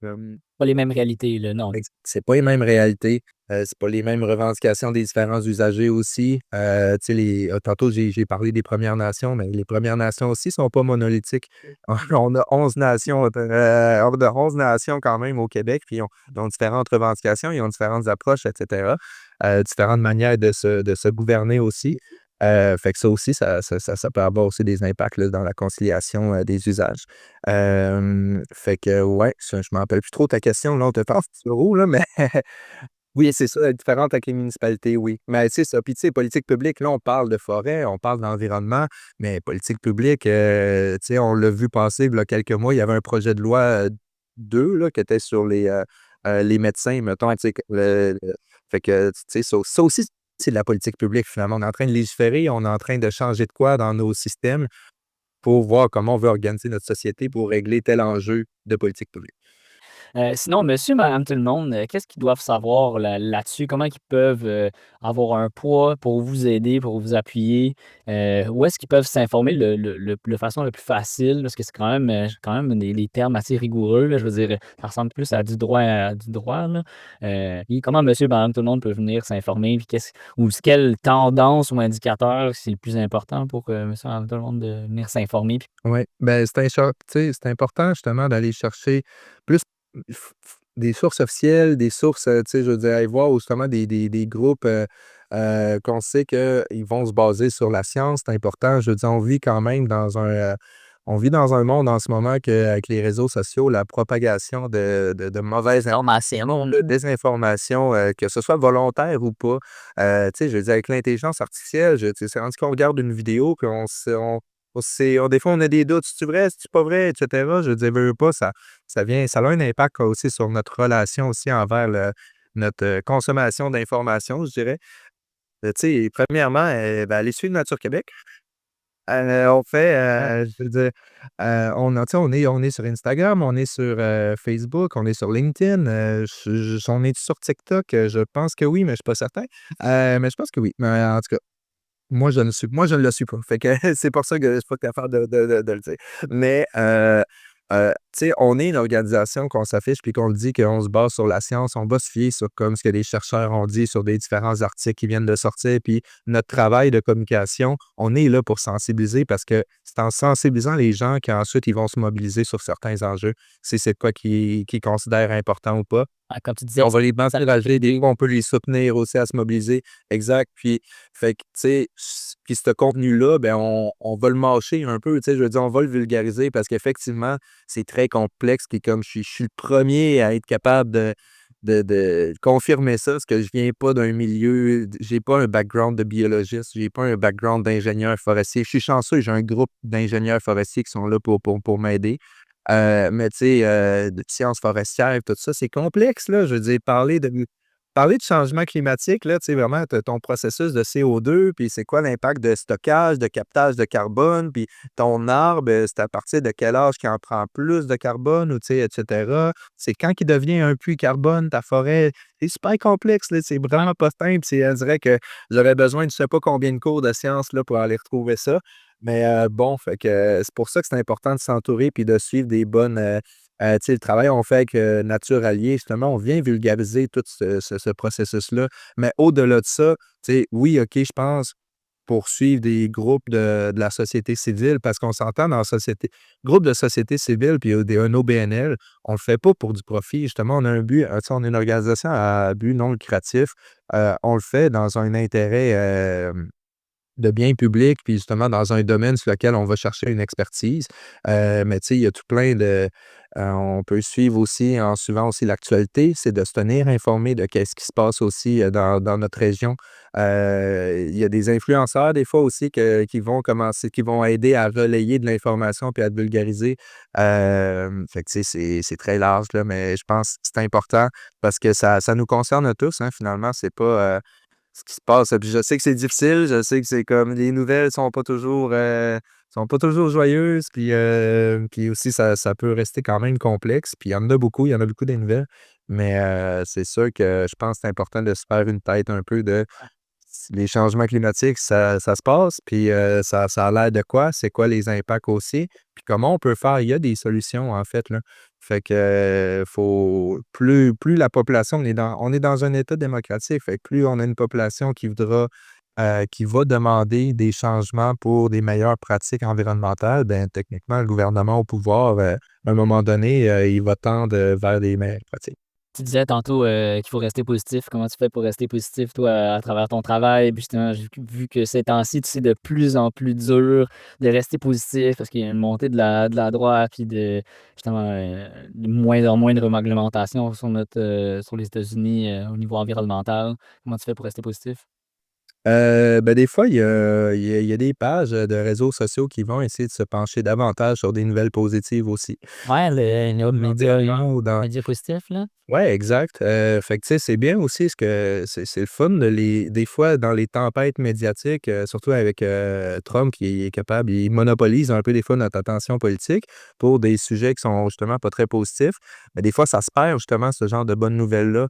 Hem Pas les mêmes réalités, là, non. C'est pas les mêmes réalités, c'est pas les mêmes revendications des différents usagers aussi. Tu sais, tantôt j'ai parlé des Premières Nations, mais les Premières Nations aussi sont pas monolithiques. On a 11 nations, on a 11 nations quand même au Québec, puis ils ont différentes revendications, ils ont différentes approches, et cetera, différentes manières de se gouverner aussi. Fait que ça aussi, ça peut avoir aussi des impacts là, dans la conciliation, des usages. Fait que ouais, je m'en rappelle plus trop ta question, là, on te passe sur haut, là, mais oui, c'est ça, elle est différente avec les municipalités, oui. Mais c'est ça. Puis tu sais, politique publique, là, on parle de forêt, on parle d'environnement, mais politique publique, tu sais, on l'a vu passer il y a quelques mois, il y avait un projet de loi 2 là, qui était sur les médecins, mettons, tu sais, fait que, tu sais, ça aussi, c'est de la politique publique, finalement. On est en train de légiférer, on est en train de changer de quoi dans nos systèmes pour voir comment on veut organiser notre société pour régler tel enjeu de politique publique. Sinon, monsieur, madame, tout le monde, qu'est-ce qu'ils doivent savoir là-dessus? Comment ils peuvent, avoir un poids pour vous aider, pour vous appuyer? Où est-ce qu'ils peuvent s'informer de façon la plus facile? Parce que c'est quand même des termes assez rigoureux, là. Je veux dire, ça ressemble plus à du droit, là. Et comment monsieur, madame, tout le monde peut venir s'informer? Puis quelle tendance ou indicateur c'est le plus important pour que monsieur, madame, tout le monde de venir s'informer? Oui, ben tu sais, c'est important justement d'aller chercher plus des sources officielles, des sources, tu sais, je veux dire, aller voir justement des groupes qu'on sait qu'ils vont se baser sur la science. C'est important. Je veux dire, on vit dans un monde en ce moment avec les réseaux sociaux, la propagation de mauvaises informations, de désinformation, que ce soit volontaire ou pas. Tu sais, je veux dire, avec l'intelligence artificielle, c'est rendu qu'on regarde une vidéo, puis des fois, on a des doutes, c'est vrai, c'est pas vrai, et cetera. Je veux dire, veux pas, ça a un impact aussi sur notre relation aussi envers notre consommation d'informations, je dirais. Tu sais, premièrement, ben, allez suivre Nature Québec. On fait, je veux dire, tu sais, on est sur Instagram, on est sur Facebook, on est sur LinkedIn. On est sur TikTok? Je pense que oui, mais je suis pas certain. Mais je pense que oui. Mais en tout cas, moi, je ne le suis pas. Fait que c'est pour ça que je suis pas capable de le dire. Mais, tu sais, on est une organisation qu'on s'affiche puis qu'on le dit qu'on se base sur la science. On va se fier sur comme ce que les chercheurs ont dit sur des différents articles qui viennent de sortir. Puis notre travail de communication, on est là pour sensibiliser parce que c'est en sensibilisant les gens qu'ensuite ils vont se mobiliser sur certains enjeux. C'est quoi qu'ils considèrent important ou pas. Ah, comme tu Et disais, on va les encourager, des fois, on peut les soutenir aussi à se mobiliser. Exact. Puis, fait que, tu sais, puis ce contenu-là, ben, on va le mâcher un peu, tu sais, je veux dire, on va le vulgariser parce qu'effectivement, c'est très complexe. Puis comme je suis le premier à être capable de confirmer ça, parce que je viens pas d'un milieu, j'ai pas un background de biologiste, j'ai pas un background d'ingénieur forestier. Je suis chanceux, j'ai un groupe d'ingénieurs forestiers qui sont là pour m'aider. Mais tu sais, de sciences forestières, tout ça, c'est complexe, là. Je veux dire, parler de changement climatique, là, tu sais, vraiment, tu ton processus de CO2, puis c'est quoi l'impact de stockage, de captage de carbone, puis ton arbre, c'est à partir de quel âge qu'il en prend plus de carbone ou tu sais, et cetera. C'est quand qu'il devient un puits carbone, ta forêt. C'est super complexe, là, c'est vraiment pas simple. On dirait que j'aurais besoin de je sais pas combien de cours de sciences, là, pour aller retrouver ça. Mais bon, fait que c'est pour ça que c'est important de s'entourer puis de suivre des bonnes, tu sais, le travail qu'on fait avec, Nature Alliée, justement, on vient vulgariser tout ce processus-là. Mais au-delà de ça, tu sais, oui, OK, je pense poursuivre des groupes de la société civile parce qu'on s'entend dans la société, groupe de société civile puis un OBNL, on le fait pas pour du profit. Justement, on a un but, on est une organisation à but non lucratif. On le fait dans un intérêt de bien public, puis justement dans un domaine sur lequel on va chercher une expertise. Mais tu sais, il y a tout plein de. On peut suivre aussi, en suivant aussi l'actualité, c'est de se tenir informé de qu'est-ce qui se passe aussi dans notre région. Il y a des influenceurs, des fois aussi, qui vont commencer, qui vont aider à relayer de l'information puis à te vulgariser. Fait que tu sais, c'est très large, là, mais je pense que c'est important parce que ça nous concerne tous, hein, finalement. C'est pas. Ce qui se passe. Puis je sais que c'est difficile, je sais que c'est comme les nouvelles sont pas toujours joyeuses, puis aussi ça peut rester quand même complexe. Puis il y en a beaucoup des nouvelles, mais c'est sûr que je pense que c'est important de se faire une tête un peu de les changements climatiques, ça se passe, puis ça a l'air de quoi? C'est quoi les impacts aussi? Puis comment on peut faire? Il y a des solutions, en fait, là. Fait que faut plus la population, on est dans un État démocratique, fait que plus on a une population qui va demander des changements pour des meilleures pratiques environnementales, ben techniquement, le gouvernement au pouvoir, à un moment donné, il va tendre vers des meilleures pratiques. Tu disais tantôt qu'il faut rester positif. Comment tu fais pour rester positif, toi, à travers ton travail? Puis justement, j'ai vu que ces temps-ci, c'est de plus en plus dur de rester positif parce qu'il y a une montée de la droite, puis justement, de moins en moins de réglementation sur les États-Unis au niveau environnemental. Comment tu fais pour rester positif? Ben, des fois, il y a des pages de réseaux sociaux qui vont essayer de se pencher davantage sur des nouvelles positives aussi. Ouais, les médias, Ou dans médias positifs, là. Ouais, exact. Fait que, tu sais, c'est bien aussi ce que c'est le fun des fois, dans les tempêtes médiatiques, surtout avec Trump qui est capable, il monopolise un peu des fois notre attention politique pour des sujets qui sont justement pas très positifs. Mais des fois, ça se perd justement ce genre de bonnes nouvelles-là.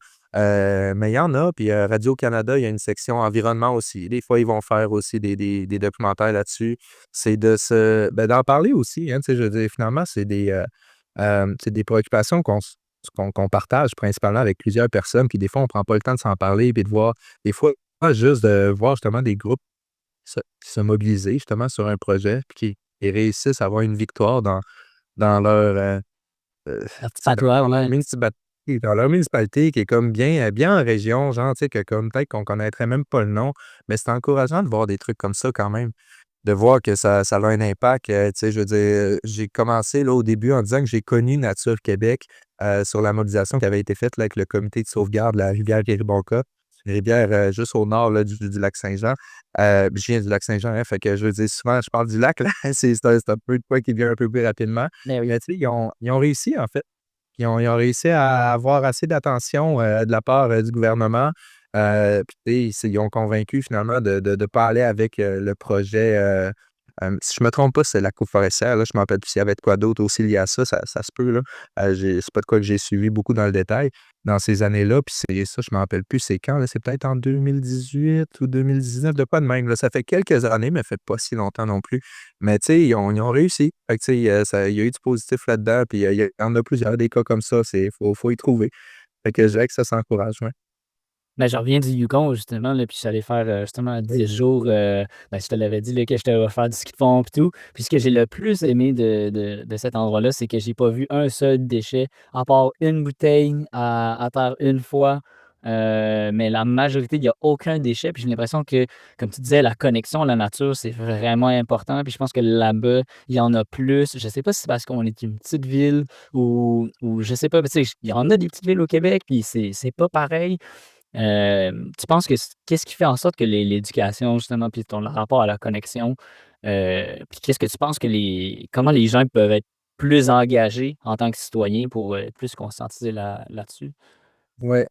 Mais il y en a, puis Radio-Canada, il y a une section environnement aussi. Des fois, ils vont faire aussi des documentaires là-dessus. C'est d'en parler aussi, hein, tu sais, je veux dire, finalement, c'est des préoccupations qu'on partage principalement avec plusieurs personnes, puis des fois, on prend pas le temps de s'en parler, puis de voir, des fois, juste de voir justement des groupes se mobiliser justement sur un projet, puis qui réussissent à avoir une victoire dans leur, Fatwa, ouais. municipalité, dans leur municipalité qui est comme bien en région, genre, tu sais, que comme peut-être qu'on connaîtrait même pas le nom, mais c'est encourageant de voir des trucs comme ça quand même. De voir que ça a un impact, tu sais, je veux dire, j'ai commencé là au début en disant que j'ai connu Nature Québec, sur la mobilisation qui avait été faite là avec le comité de sauvegarde de la rivière Ribonka. C'est une rivière, juste au nord là du lac Saint-Jean. Je viens du lac Saint-Jean, hein, fait que je veux dire souvent je parle du lac là, c'est un peu de quoi qui vient un peu plus rapidement. Mais oui. Mais tu sais, ils ont réussi en fait. Ils ont réussi à avoir assez d'attention, de la part, du gouvernement. Puis tu sais, ils ont convaincu finalement de pas aller avec, le projet, si je me trompe pas, c'est la coupe forestière, là, je me rappelle plus s'il y avait de quoi d'autre aussi lié à ça, ça se peut là. C'est pas de quoi que j'ai suivi beaucoup dans le détail dans ces années-là, puis c'est ça, je me rappelle plus c'est quand là, c'est peut-être en 2018 ou 2019, de quoi de même là. Ça fait quelques années, mais ça fait pas si longtemps non plus. Mais tu sais, ils ont réussi. Fait que tu sais, il y a eu du positif là-dedans, puis il y en a plusieurs des cas comme ça, faut y trouver. Fait que je dirais que ça s'encourage, ouais. Ben, je reviens du Yukon justement, là, puis je suis allé faire, justement 10 jours, ben, je te l'avais dit, là, que j'étais allé faire du ski de fond et tout. Puis ce que j'ai le plus aimé de cet endroit-là, c'est que j'ai pas vu un seul déchet, à part une bouteille à terre une fois, mais la majorité, il y a aucun déchet. Puis j'ai l'impression que, comme tu disais, la connexion à la nature, c'est vraiment important. Puis je pense que là-bas, il y en a plus. Je sais pas si c'est parce qu'on est une petite ville ou je sais pas, tu sais, il y en a des petites villes au Québec, puis c'est pas pareil. Tu penses que qu'est-ce qui fait en sorte que l'éducation justement, puis ton rapport à la connexion, puis qu'est-ce que tu penses que comment les gens peuvent être plus engagés en tant que citoyens pour, plus conscientiser là-dessus? Ouais.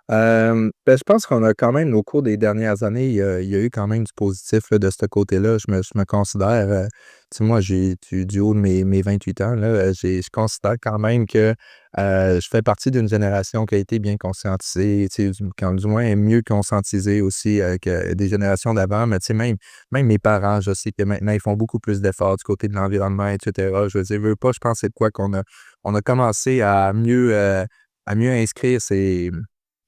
Ben, je pense qu'on a quand même, au cours des dernières années, il y a eu quand même du positif là, de ce côté-là. Je me considère, tu sais, moi, du haut de mes 28 ans, là, je considère quand même que je fais partie d'une génération qui a été bien conscientisée, tu sais, du moins mieux conscientisée aussi que des générations d'avant. Mais tu sais, même mes parents, je sais que maintenant, ils font beaucoup plus d'efforts du côté de l'environnement, etc. Je veux dire, veux pas, je pense que c'est de quoi qu'on a commencé à mieux inscrire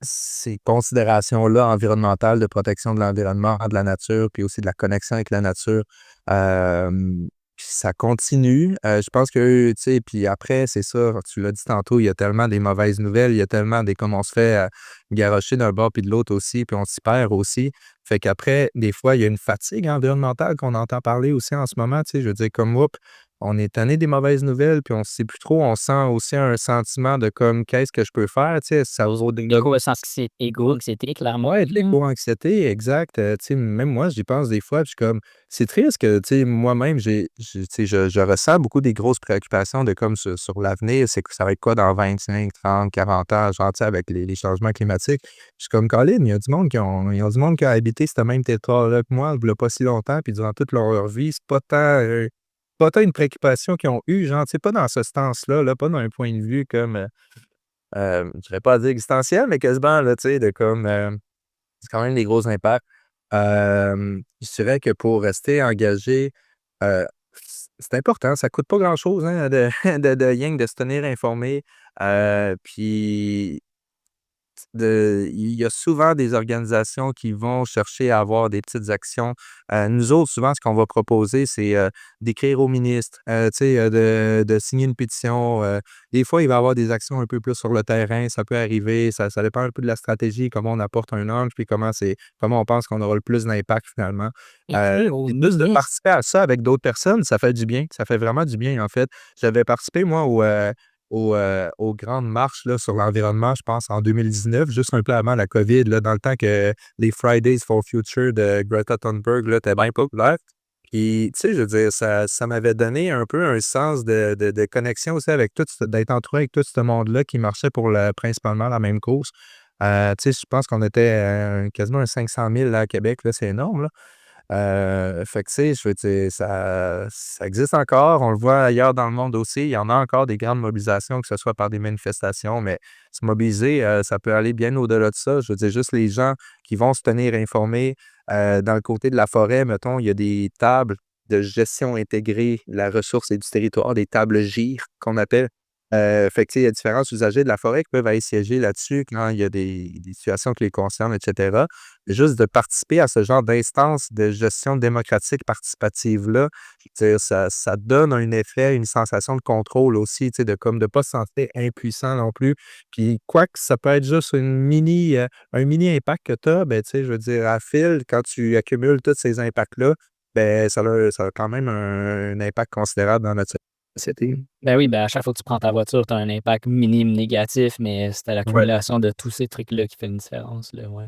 ces considérations-là environnementales de protection de l'environnement, de la nature, puis aussi de la connexion avec la nature, puis ça continue. Je pense que, tu sais, puis après, c'est ça, tu l'as dit tantôt, il y a tellement des mauvaises nouvelles, il y a tellement des comme on se fait garrocher d'un bord puis de l'autre aussi, puis on s'y perd aussi. Fait qu'après, des fois, il y a une fatigue environnementale qu'on entend parler aussi en ce moment, tu sais, je veux dire, comme, oups, on est tanné des mauvaises nouvelles, puis on ne sait plus trop, on sent aussi un sentiment de comme, qu'est-ce que je peux faire, tu sais, ça vaut De gros sens égo-anxiété, clairement. Ouais, de l'éco-anxiété, exact. Tu sais, même moi, j'y pense des fois, puis je suis comme, c'est triste que, tu sais, moi-même, tu sais, je ressens beaucoup des grosses préoccupations de comme sur l'avenir, c'est que ça va être quoi dans 25, 30, 40 ans, genre, tu sais, avec les changements climatiques. Je suis comme, Colin, il y a du monde il y a du monde qui a habité ce même territoire-là que moi, il y a pas si longtemps, puis durant toute leur vie, c'est pas tant une préoccupation qu'ils ont eue, genre, tu sais, pas dans ce sens-là, là, pas dans un point de vue comme, je dirais pas dire existentiel, mais quasiment, là, tu sais, de comme, c'est quand même des gros impacts. Je dirais que pour rester engagé, euh, c'est important, ça coûte pas grand-chose, hein, de rien que de se tenir informé. Puis il y a souvent des organisations qui vont chercher à avoir des petites actions. Nous autres, souvent, ce qu'on va proposer, c'est d'écrire au ministre, tu sais, de signer une pétition. Des fois, il va y avoir des actions un peu plus sur le terrain, ça peut arriver, ça dépend un peu de la stratégie, comment on apporte un angle, puis comment on pense qu'on aura le plus d'impact finalement. Écrire au Et juste de ministre. participer à ça avec d'autres personnes, ça fait du bien, ça fait vraiment du bien en fait. J'avais participé, moi, aux grandes marches là, sur l'environnement, je pense, en 2019, juste un peu avant la COVID, là, dans le temps que les Fridays for Future de Greta Thunberg là, étaient bien populaires. Puis, tu sais, je veux dire, ça m'avait donné un peu un sens de connexion aussi avec d'être entouré avec tout ce monde-là qui marchait pour principalement la même cause. Tu sais, je pense qu'on était quasiment un 500 000 là, à Québec, là, c'est énorme, là. Fait que, tu sais, je veux dire, ça existe encore. On le voit ailleurs dans le monde aussi. Il y en a encore des grandes mobilisations, que ce soit par des manifestations, mais se mobiliser, ça peut aller bien au-delà de ça. Je veux dire, juste les gens qui vont se tenir informés. Dans le côté de la forêt, mettons, il y a des tables de gestion intégrée de la ressource et du territoire, des tables GIR qu'on appelle. Fait que, tu sais, il y a différents usagers de la forêt qui peuvent aller siéger là-dessus quand il y a des situations qui les concernent, etc. Juste de participer à ce genre d'instance de gestion démocratique participative-là, je veux dire, ça donne un effet, une sensation de contrôle aussi, tu sais, de comme de pas se sentir impuissant non plus. Puis, quoique ça peut être juste un mini impact que tu as, ben, tu sais, je veux dire, à fil, quand tu accumules tous ces impacts-là, ben, ça a quand même un impact considérable dans notre société. Ben oui, à chaque fois que tu prends ta voiture, tu as un impact minime négatif, mais c'est à Ouais. l'accumulation de tous ces trucs-là qui fait une différence, là, ouais.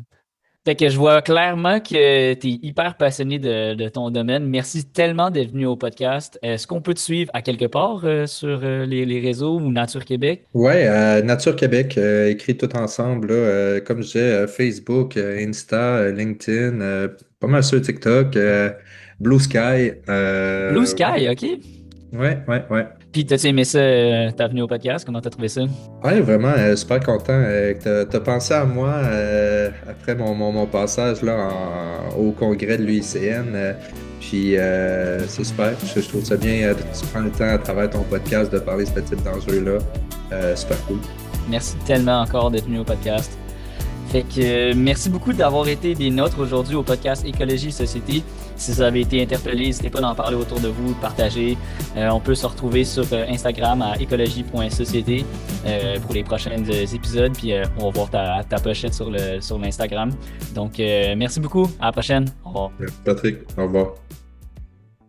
Fait que je vois clairement que tu es hyper passionné de ton domaine. Merci tellement d'être venu au podcast. Est-ce qu'on peut te suivre à quelque part sur les réseaux ou Nature Québec? Ouais, Nature Québec, écrit tout ensemble, là, comme je disais, Facebook, Insta, LinkedIn, pas mal sur TikTok, Blue Sky. Blue Sky, OK. Ouais. Puis t'as-tu aimé ça, ta venue au podcast? Comment t'as trouvé ça? Ouais, vraiment, super content que t'as pensé à moi après mon passage là, au congrès de l'UICN. Puis c'est super. Je trouve ça bien que tu prends le temps à travers ton podcast de parler de ce type d'enjeu-là. Super cool. Merci tellement encore d'être venu au podcast. Fait que merci beaucoup d'avoir été des nôtres aujourd'hui au podcast Écologie Société. Si vous avez été interpellé, n'hésitez pas d'en parler autour de vous, de partager. On peut se retrouver sur Instagram à écologie.société pour les prochains épisodes. Puis on va voir ta pochette sur l'Instagram. Donc merci beaucoup. À la prochaine. Au revoir. Patrick, au revoir.